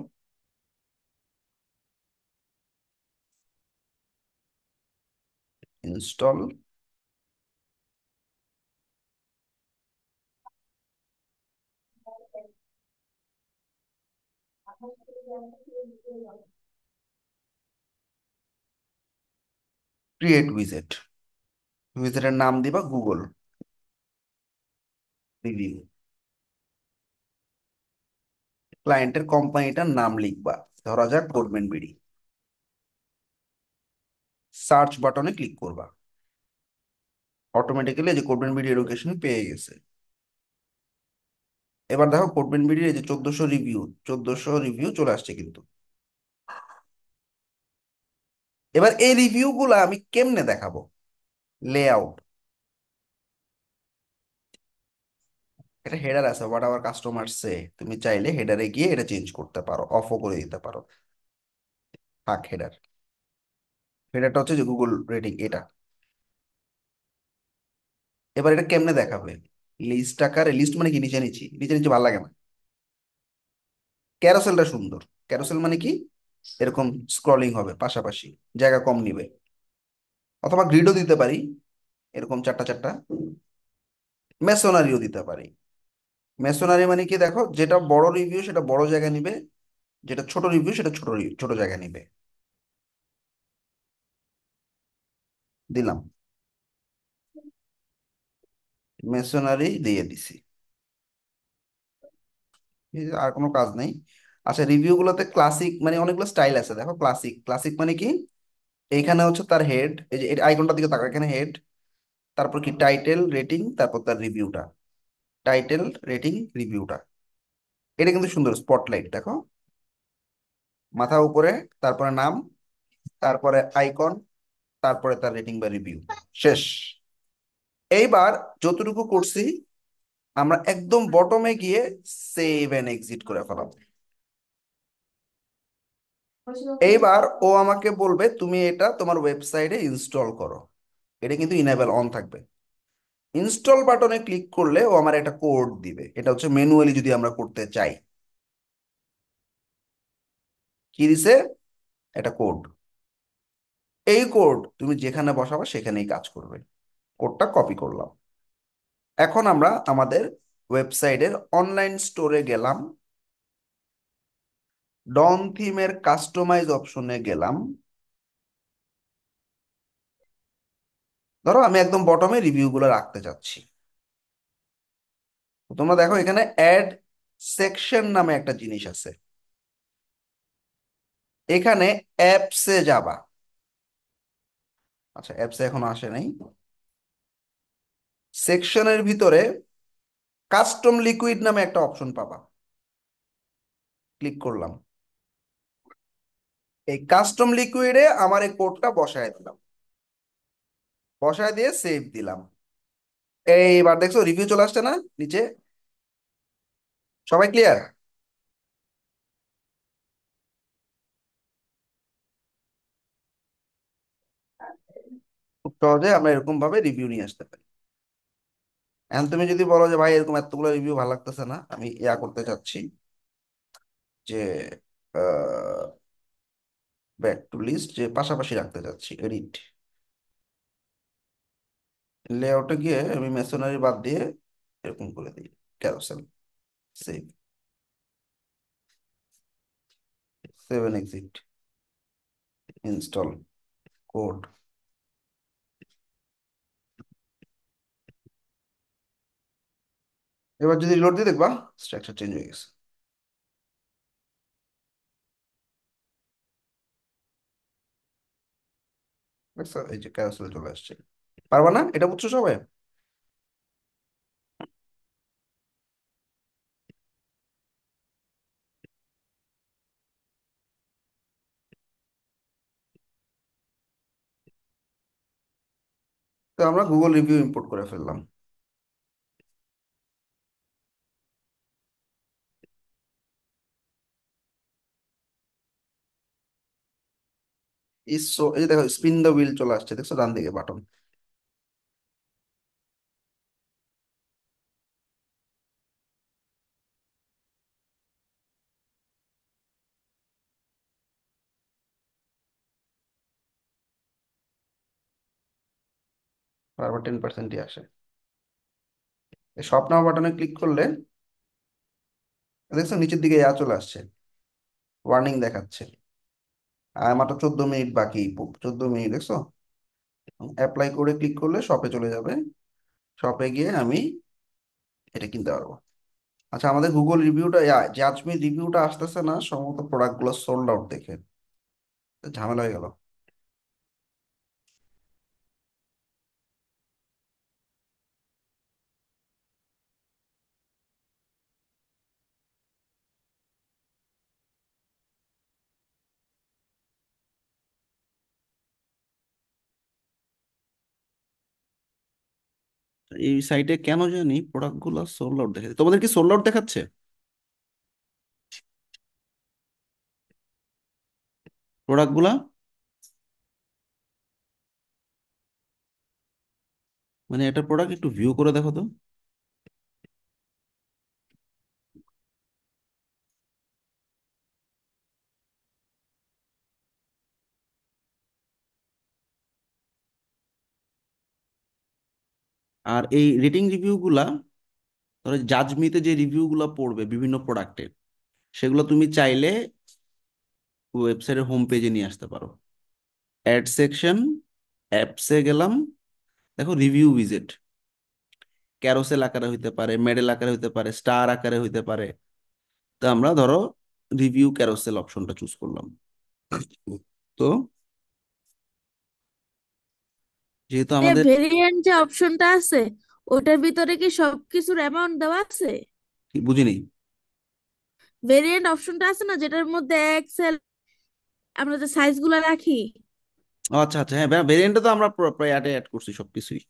ইনস্টল। ক্রিয়েট উইজেট। উইজেটের নাম দিবা গুগল রিভিউ। ক্লায়েন্টের কোম্পানিটার নাম লিখবা, ধরা যাক কোডম্যান বিডি। সার্চ বাটনে ক্লিক করবা, অটোমেটিক্যালি যে কোডম্যান বিডি এডুকেশন পেয়ে গেছে। এবার দেখো কোডম্যান বিডির এই যে 1400 রিভিউ চলে আসছে কিন্তু। এবার এই রিভিউ গুলা আমি কেমনে দেখাবো? লেআউট। এটা হেডার আছে, হোয়াট আওয়ার কাস্টমার সে, তুমি চাইলে হেডারে গিয়ে এটা চেঞ্জ করতে পারো, অফও করে দিতে পারো। থাক হেডার। হেডারটা হচ্ছে যে গুগল রেটিং এটা। এবার এটা কেমনে দেখাবে? লিস্ট আকারে, লিস্ট মানে কি নিচে নিচে নিচে নিচে ভালো লাগে না। ক্যারোসেলটা সুন্দর। ক্যারোসেল মানে কি, এরকম স্ক্রলিং হবে পাশাপাশি, জায়গা কম নিবে। অথবা গ্রিডও দিতে পারি, এরকম চারটা চারটা। মেসোনারিও দিতে পারি। মেসোনারি মানে কি, দেখো যেটা বড় রিভিউ সেটা বড় জায়গা নিবে, যেটা ছোট রিভিউ সেটা ছোট জায়গা নিবে। দিলাম, মেশনারি দিয়ে দিছি। এই যে আর কোনো কাজ নেই। আচ্ছা, রিভিউ গুলোতে ক্লাসিক মানে অনেকগুলো স্টাইল আছে, দেখো ক্লাসিক, ক্লাসিক মানে কি, এইখানে হচ্ছে তার হেড, এই যে আইকনটার দিকে তাকাও, এখানে হেড, তারপর কি টাইটেল, রেটিং, তারপর তার রিভিউটা, টাইটেল, রেটিং, রিভিউটা। এটা কিন্তু সুন্দর স্পটলাইট, দেখো মাথা উপরে, তারপরে নাম, তারপরে আইকন, তারপরে তার রেটিং বা রিভিউ, শেষ। এইবার যতটুকু করছি আমরা একদম বটমে গিয়ে সেভ এন্ড এক্সিট করে ফেলাবো। এইবার ও আমাকে বলবে তুমি এটা তোমার ওয়েবসাইটে ইনস্টল করো। এটা কিন্তু ইনেবল অন থাকবে। ইনস্টল বাটনে ক্লিক করলে ও আমার একটা কোড দিবে, এটা হচ্ছে ম্যানুয়ালি যদি আমরা করতে চাই। কি দিছে? এটা কোড। এই কোড তুমি যেখানে বসাবা সেখানেই কাজ করবে। কোডটা কপি করলাম। এখন আমরা আমাদের ওয়েবসাইটের অনলাইন স্টোরে গেলাম, ডন থিমের কাস্টমাইজ অপশনে গেলাম। ধরো আমি একদম বটমে রিভিউগুলো রাখতে চাচ্ছি। তো তোমরা দেখো এখানে অ্যাড সেকশন নামে একটা জিনিস আছে। এখানে অ্যাপসে যাবা। আচ্ছা, অ্যাপসে এখন আসে নাই। সেকশনের ভিতরে কাস্টম লিকুইড নামে একটা অপশন পাবা। ক্লিক করলাম। এই কাস্টম লিকুইডে আমার এই কোডটা বসায় দিলাম, বসায় দিয়ে সেভ দিলাম। এইবার দেখছো রিভিউ চলে আসছে না নিচে? সবাই ক্লিয়ার? খুব সহজে আমরা এরকম ভাবে রিভিউ নিয়ে আসতে পারি। এখন তুমি যদি বলো যে ভাই এরকম এতগুলো রিভিউ ভালো লাগতেছে না, আমি ইয়া করতে চাচ্ছি যে ব্যাক টু লিস্ট, যে পাশাপাশি রাখতে চাচ্ছি, এডিট, লেআউটে গিয়ে আমি মেসোনারি বাদ দিয়ে এরকম করে দিই, carousel, save, seven exit, install, code. এবার যদি লোড দিয়ে দেখবা স্ট্রাকচার চেঞ্জ হয়ে গেছে। দেখছো এই যে ক্যারোসেল চলে আসছে। পারবা না এটা, বুঝছো সবাই? তো আমরা গুগল রিভিউ ইম্পোর্ট করে ফেললাম। ইসো, এই যে দেখো স্পিন দ্য হুইল চলে আসছে, দেখছো ডান দিকে বাটন। আবার 10%ই আসে। এই শপ নাও বাটনে ক্লিক করলে দেখছো নিচের দিকে ইয়া চলে আসছে, ওয়ার্নিং দেখাচ্ছে আর মাত্র 14 মিনিট বাকি। 14 মিনিট, দেখছো? অ্যাপ্লাই করে ক্লিক করলে শপে চলে যাবে। শপে গিয়ে আমি এটা কিনতে পারবো। আচ্ছা, আমাদের গুগল রিভিউটা, জাজমি রিভিউটা আসতেছে না সমস্ত প্রোডাক্ট গুলো সোল্ড আউট দেখে, তো ঝামেলা হয়ে গেল। এই সাইটে কেন জানি প্রোডাক্ট গুলো সোল্ড আউট দেখাচ্ছে। তোমাদের কি সোল্ড আউট দেখাচ্ছে প্রোডাক্ট গুলা? মানে এটা প্রোডাক্ট একটু ভিউ করে দেখো তো। আর এই রেটিং রিভিউ গুলা, ধরো জাজমিতে যে রিভিউ গুলা পড়বে বিভিন্ন প্রোডাক্টের, সেগুলো তুমি চাইলে ওয়েবসাইটের হোম পেজে নিয়ে আসতে পারো। অ্যাড সেকশন, অ্যাপসে গেলাম, দেখো রিভিউ উইজেট, ক্যারোসেল আকারে হইতে পারে, মেডেল আকারে হইতে পারে, স্টার আকারে হইতে পারে। তো আমরা ধরো রিভিউ ক্যারোসেল অপশনটা চুজ করলাম। তো যেহেতু আমাদের, ভেরিয়েন্ট যে অপশনটা আছে ওটার ভিতরে কি সবকিছুর অ্যামাউন্ট দেওয়া আছে? কি বুঝিনি। ভেরিয়েন্ট অপশনটা আছে না যেটার মধ্যে এক্সেল আমরা যে সাইজ গুলা রাখি? ও আচ্ছা আচ্ছা, হ্যাঁ ভেরিয়েন্টে তো আমরা প্রায় অ্যাড করছি সবকিছুই।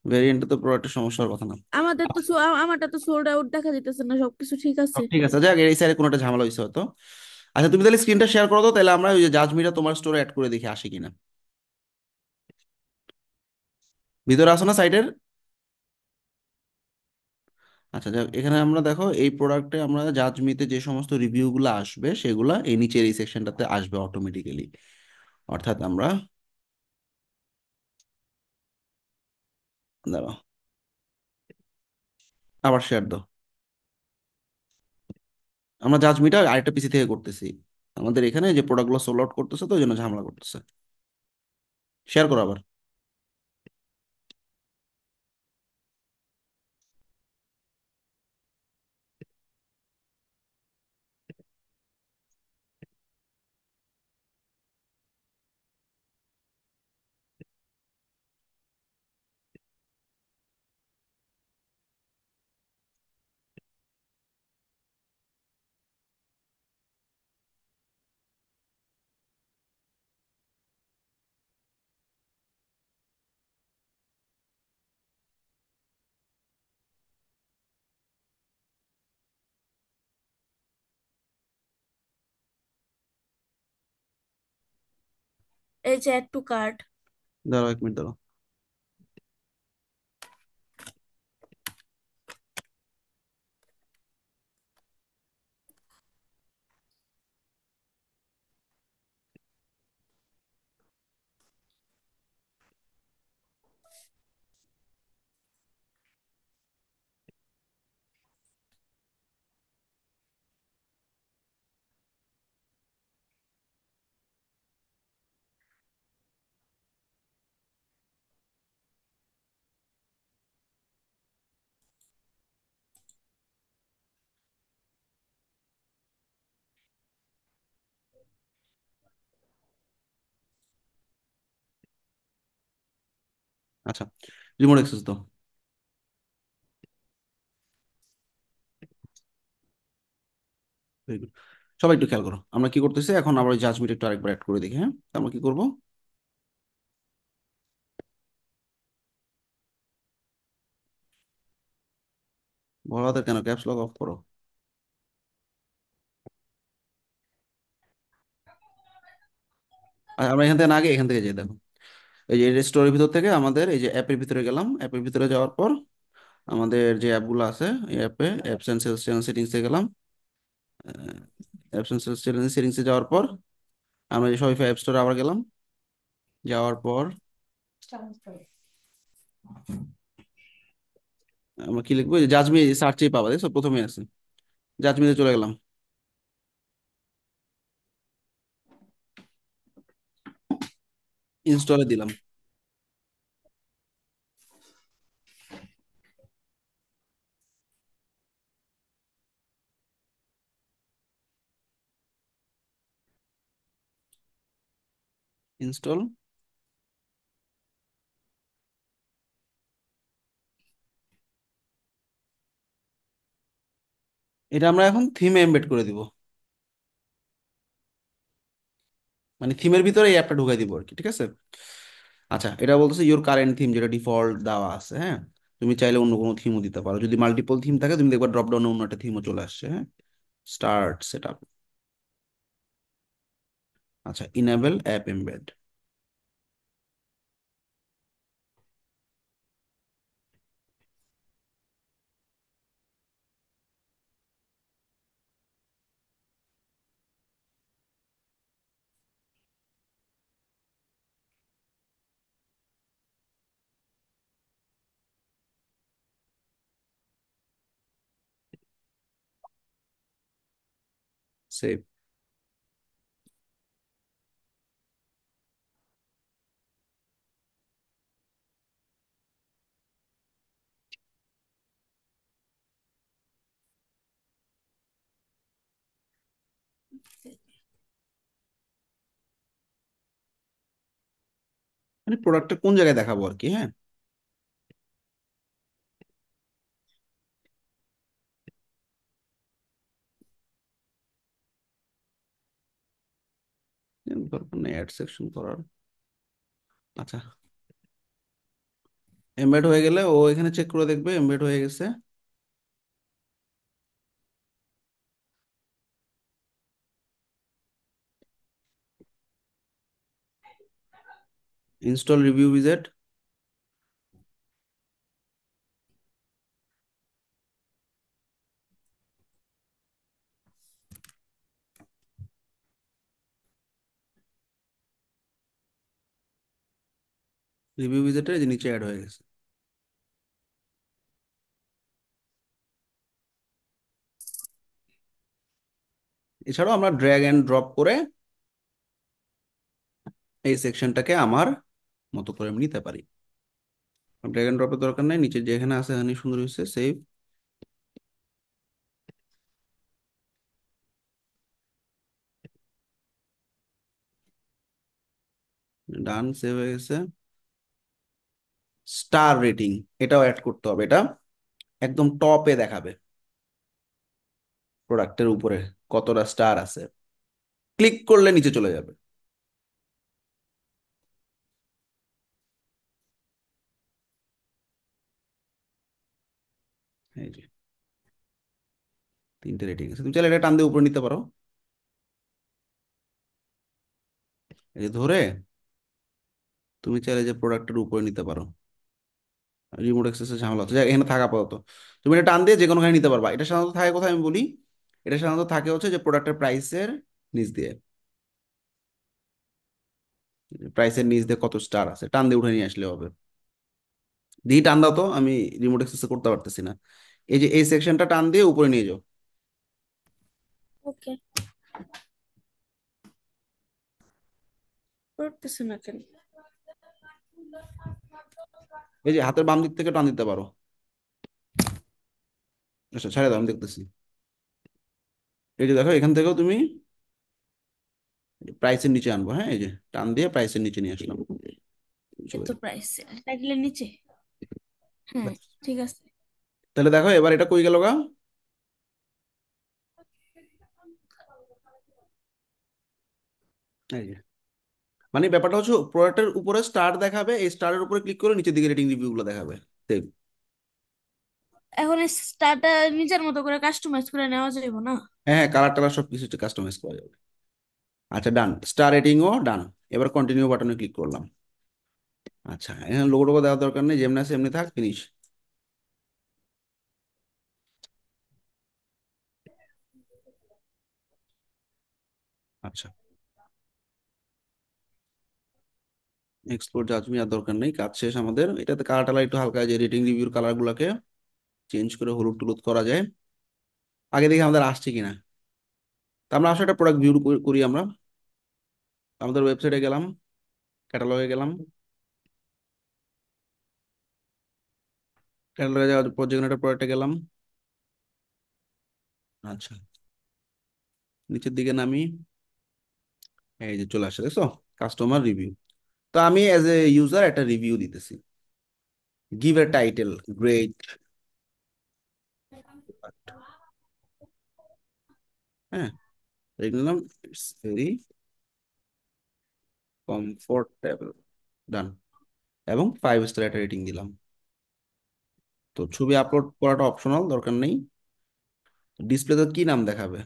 ভেরিয়েন্টে তো পুরো একটা সমস্যার কথা না। আমাদের তো আমারটা তো সোল্ড আউট দেখা যাইতেছে না, সবকিছু ঠিক আছে। ঠিক আছে, যাক এই সাইডে কোনো একটা ঝামেলা হয়েছে হয়তো। আচ্ছা তুমি তাহলে স্ক্রিনটা শেয়ার করো তো, তাহলে আমরা ওই যে জাজমিটা তোমার স্টোরে অ্যাড করে দেখি আসে কিনা। ভিতরে আসো না সাইটের? আচ্ছা যাক, এখানে আমরা দেখো এই প্রোডাক্টে আমরা জাজমিতে যে সমস্ত রিভিউগুলো আসবে সেগুলা এই নিচের এই সেকশনটাতে আসবে অটোমেটিক্যালি। অর্থাৎ আমরা, দাঁড়াও আবার শেয়ার দাও। আমরা জাজমিটা আরেকটা পিসি থেকে করতেছি, আমাদের এখানে যে প্রোডাক্টগুলো সোল আউট করতেছে তো ওই জন্য ঝামেলা করতেছে। শেয়ার করো আবার। এই যে অ্যাড টু কার্ট। দাঁড়াও 1 মিনিট দাঁড়াও। আচ্ছা, রিমোট অ্যাক্সেস দাও। Very good. সবাই একটু খেয়াল করো, আমরা কি করতেছি এখন, আমরা ওই জাজমিটা একটু আরেকবার অ্যাড করে দেখি। হ্যাঁ, তো আমরা কি করবো, বড় হাতের কেন, ক্যাপস লক অফ করো। আর আমরা এখান থেকে না আগে এখান থেকে যাই, দেখো এই যে স্টোরের ভিতর থেকে আমাদের এই যে অ্যাপের ভিতরে গেলাম, অ্যাপের ভিতরে যাওয়ার পর আমাদের যে অ্যাপগুলো আছে এই অ্যাপে অ্যাপস এন্ড সেলস চ্যানেল সেটিংসে গেলাম। অ্যাপস এন্ড সেলস চ্যানেল সেটিংসে যাওয়ার পর আমরা যে শপিফাই অ্যাপ স্টোরে আবার গেলাম, যাওয়ার পর আমরা কি লিখবো, এই যে জাজমি সার্চেই পাবা, দেখছো প্রথমে আছে, জাজমিতে চলে গেলাম, ইনস্টলে দিলাম। ইনস্টল, এটা আমরা এখন থিমে এমবেড করে দিব, মানে থিমের ভিতরে এই অ্যাপটা ঢুকাই দিব আর কি, ঠিক আছে। আচ্ছা, এটা বলতেছে ইওর কারেন্ট থিম, যেটা ডিফল্ট দেওয়া আছে। হ্যাঁ, তুমি চাইলে অন্য কোনো থিমও দিতে পারো, যদি মাল্টিপল থিম থাকে তুমি দেখবা ড্রপ ডাউনে অন্য একটা থিমও চলে আসছে। হ্যাঁ, স্টার্ট সেট আপ। আচ্ছা, ইনেবল অ্যাপ এমবেড। সেভ। মানে প্রোডাক্টটা কোন জায়গায় দেখাবো আর কি। হ্যাঁ, দরকার নেই অ্যাড সেকশন করার। আচ্ছা, এমবেড হয়ে গেলে ও এখানে চেক করে দেখবে এমবেড হয়ে গেছে। ইনস্টল রিভিউ উইজেট। রিভিউ উইজেটের যে নিচে অ্যাড হয়ে গেছে। এছাড়াও আমরা ড্র্যাগ এন্ড ড্রপ করে এই সেকশনটাকে আমার মতো করে আমি নিতে পারি। ড্র্যাগ এন্ড ড্রপের দরকার নেই, নিচে যেখানে আছে এখানে সুন্দর হয়েছে। সেভ, ডান, সেভ হয়ে গেছে। স্টার রেটিং এটাও অ্যাড করতে হবে, এটা একদম টপে দেখাবে প্রোডাক্টের উপরে কতটা স্টার আছে, ক্লিক করলে নিচে চলে যাবে। এই যে 3টে রেটিং আছে, তুমি চাইলে এটা টান দিয়ে উপরে নিতে পারো। এই যে ধরে তুমি চাইলে যে প্রোডাক্টের উপরে নিতে পারো। রিমোট অ্যাক্সেসের ঝামেলা হচ্ছে, যাক, এখানে থাকা আপাতত। তুমি এটা টান দিয়ে যে কোনোখানে নিতে পারবা। এটা সাধারণত থাকে কোথায় আমি বলি, এটা সাধারণত থাকে হচ্ছে যে প্রোডাক্টের প্রাইসের নিচ দিয়ে। প্রাইসের নিচ দিয়ে কত স্টার আছে টান দিয়ে উঠে নিয়ে আসলে হবে। দিয়ে টান দাও তো, আমি রিমোট অ্যাক্সেসে করতে পারতেছি না। এই যে এই সেকশনটা টান দিয়ে উপরে নিয়ে যাও। ওকে, করতেছে না কেন? এই যে হাতের বাম দিক থেকে টান দিতে পারো। আচ্ছা, ছেড়ে দাও, আমি দেখতেছি। এই যে দেখো, এখান থেকেও তুমি প্রাইসের নিচে আনবো। হ্যাঁ, এই যে টান দিয়ে প্রাইসের নিচে নিয়ে আসলাম। চলে এত যাবে। প্রাইস টাইটেলের নিচে। হ্যাঁ, ব্যাস। ঠিক আছে। তাহলে দেখো এবার এটা কই গেল গা। এই যে, মানে ব্যাপারটা হচ্ছে প্রোডাক্টের উপরে স্টার দেখাবে, এই স্টারের উপরে ক্লিক করে নিচের দিকে রেটিং রিভিউ গুলো দেখাবে। সেভ। এখন এই স্টারটা নিজের মতো করে কাস্টমাইজ করে নেওয়া যাবে না? হ্যাঁ হ্যাঁ, কালার টালার সব কিছু কাস্টমাইজ করা যাবে। আচ্ছা, ডান, স্টার রেটিংও ডান। এবার কন্টিনিউ বাটনে ক্লিক করলাম। আচ্ছা, এখানে লোগো টোগো দেওয়ার দরকার নেই, যেমনি আছে এমনি থাক, ফিনিশ। আচ্ছা, এক্সপোর্ট জাজমি আর দরকার নেই, কাজ শেষ আমাদের। এটাতে কালার টালার একটু হালকা, যে রেটিং রিভিউর কালার গুলাকে চেঞ্জ করে হলুদ টুলুদ করা যায়। আগে দেখি আমাদের আসছে কিনা। তা আমরা আসলে একটা প্রোডাক্ট ভিউ করি আমরা। আমাদের ওয়েবসাইটে গেলাম, ক্যাটালগে গেলাম। ক্যাটালগে যাওয়ার পর যেকোনো একটা প্রোডাক্টে গেলাম। আচ্ছা, নিচের দিকে নামি। এই যে চলে আসছে, দেখছো, কাস্টমার রিভিউ। তো আমি এজ এ ইউজার একটা রিভিউ দিতেছি। Give a title, great. হ্যাঁ, লিখলাম ইটস ভেরি কমফোর্টেবল। ডান। এবং 5 স্টার একটা রেটিং দিলাম। তো ছবি আপলোড করাটা অপশনাল, দরকার নেই। ডিসপ্লেতে কি নাম দেখাবে?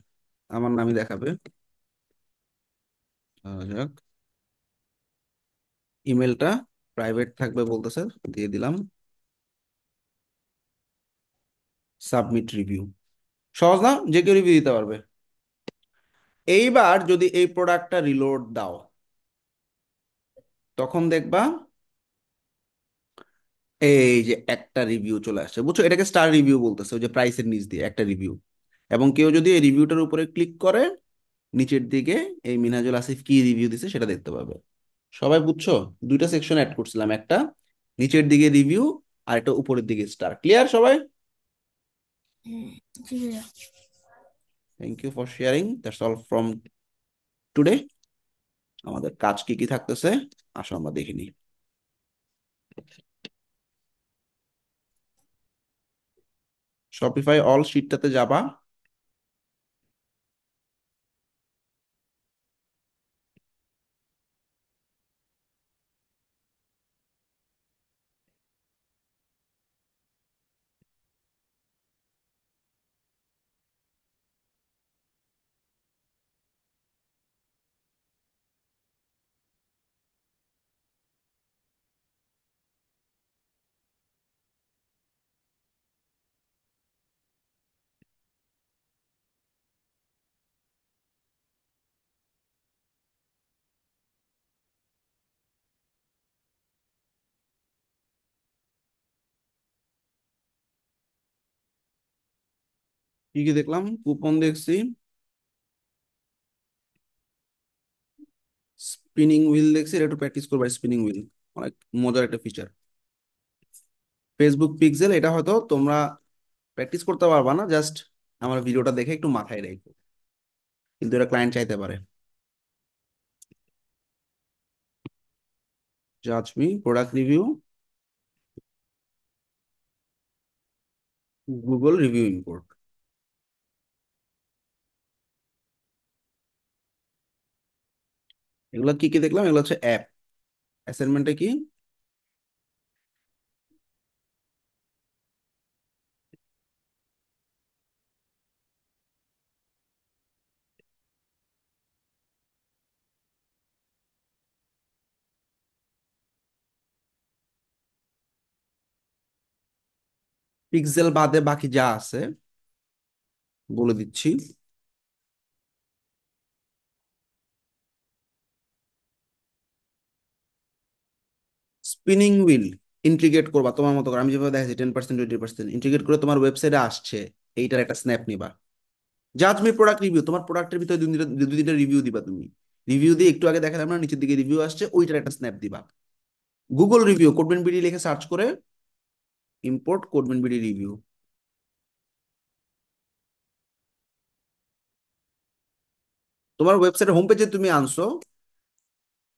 আমার নামই দেখাবে। যাক, ইমেলটা প্রাইভেট থাকবে বলতেছে, দিয়ে দিলাম। Submit review. সহজ না, যে কেউ রিভিউ দিতে পারবে। এইবার যদি এই প্রোডাক্টটা রিলোড দাও, তখন দেখবা এই যে একটা রিভিউ চলে আসছে, বুঝছো, এটাকে স্টার রিভিউ বলতেছে, ওই যে প্রাইসের নিচ দিয়ে একটা রিভিউ। এবং কেউ যদি এই রিভিউটার উপরে ক্লিক করে নিচের দিকে এই মিনহাজুল আসিফ কি রিভিউ দিছে সেটা দেখতে পাবে। সবাই বুঝছো? দুইটা সেকশন অ্যাড করছিলাম, একটা নিচের দিকে রিভিউ আর একটা উপরের দিকে স্টার। ক্লিয়ার সবাই? হুম, জি ভাইয়া। Thank you for sharing, that's all from today. আমাদের কাজ কি কি থাকতেছে আসো আমরা দেখে নিই। শপিফাই অল শিটটাতে যাবা। কি কি দেখলাম? কুপন দেখছি, স্পিনিং হুইল দেখছি, এটা একটু প্র্যাকটিস করবা। স্পিনিং হুইল অনেক মজার একটা ফিচার। ফেসবুক পিক্সেল, এটা হয়তো তোমরা প্র্যাকটিস করতে পারবা না, জাস্ট আমার ভিডিওটা দেখে একটু মাথায় রেখো, কিন্তু এটা ক্লায়েন্ট চাইতে পারে। Judge me product review, Google review import, এগুলো কি কি দেখলাম? এগুলো হচ্ছে অ্যাপ। অ্যাসাইনমেন্টে কি? পিক্সেল বাদে বাকি যা আছে বলে দিচ্ছি। স্পিনিং হুইল ইন্টিগ্রেট করবা তোমার মতো করে, আমি যেভাবে দেখাচ্ছি 10% 20% ইন্টিগ্রেট করে তোমার ওয়েবসাইটে আসছে, এইটার একটা স্ন্যাপ নিবা। জাজমি প্রোডাক্ট রিভিউ, তোমার প্রোডাক্টের ভিতরে দুই তিনটা রিভিউ দিবা তুমি। রিভিউ দিয়ে একটু আগে দেখালাম না, নিচের দিকে রিভিউ আসছে, ওইটার একটা স্ন্যাপ দিবা। গুগল রিভিউ, কোডবেন বিডি লিখে সার্চ করে ইম্পোর্ট কোডবেন বিডি রিভিউ। তোমার ওয়েবসাইটের হোম পেজে তুমি আনছো,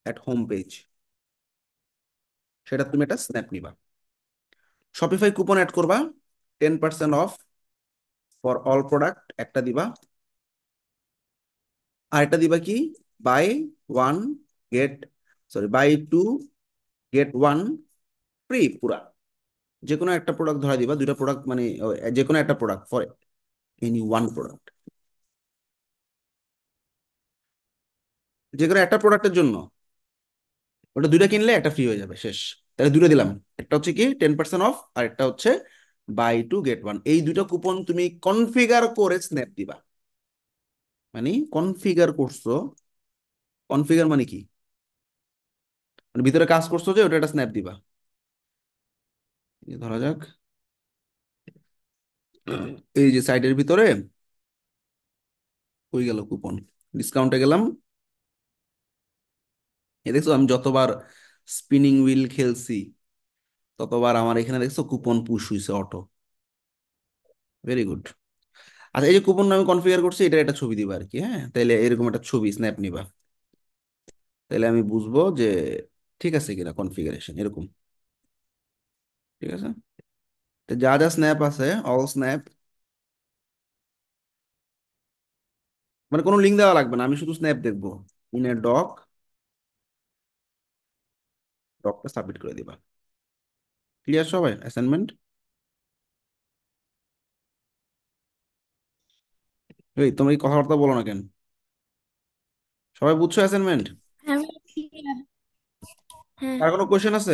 এট হোম পেজ, সেটা তুমি একটা স্ন্যাপ নিবা। শপিফাই কুপন অ্যাড করবা, 10% অফ ফর অল প্রোডাক্ট একটা দিবা। আর একটা দিবা কি, buy one get, sorry buy two get one free পুরা। যে কোনো একটা প্রোডাক্ট ধরা দিবা, দুইটা প্রোডাক্ট মানে যে কোনো একটা product for any one product, যে কোনো একটা প্রোডাক্টের জন্য। ওটা দুইটা কিনলে একটা ফ্রি হয়ে যাবে, শেষ। তাহলে দুটো দিলাম, একটা হচ্ছে কি 10% অফ, আর একটা হচ্ছে বাই টু গেট ওয়ান। এই দুটো কুপন তুমি কনফিগার করে স্ন্যাপ দিবা। মানে কনফিগার করছো, কনফিগার মানে কি, মানে ভিতরে কাজ করছো যে ওটা একটা স্ন্যাপ দিবা। এই ধরা যাক এই যে সাইটের ভিতরে হয়ে গেল কুপন, ডিসকাউন্টে গেলাম। এ দেখছো আমি যতবার স্পিনিং হুইল খেলছি ততবার আমার এখানে দেখছো কুপন পুশ হয়েছে অটো। Very good. আচ্ছা, এই যে কুপন আমি কনফিগার করছি, এটার একটা ছবি দিবা আর কি। হ্যাঁ, তাইলে এরকম একটা ছবি স্ন্যাপ নিবা, তাহলে আমি বুঝবো যে ঠিক আছে কিনা কনফিগারেশন এরকম। ঠিক আছে, তো যা যা স্ন্যাপ আছে অল স্ন্যাপ, মানে কোনো লিঙ্ক দেওয়া লাগবে না, আমি শুধু স্ন্যাপ দেখবো। ইন এ ডক, ডকটা সাবমিট করে দিবা। ক্লিয়ার সবাই অ্যাসাইনমেন্ট? এই তোমরা এই কথাবার্তা বলো না কেন? সবাই বুঝছো অ্যাসাইনমেন্ট? হ্যাঁ ভাইয়া, clear। হ্যাঁ আর কোনো কোয়েশ্চেন আছে?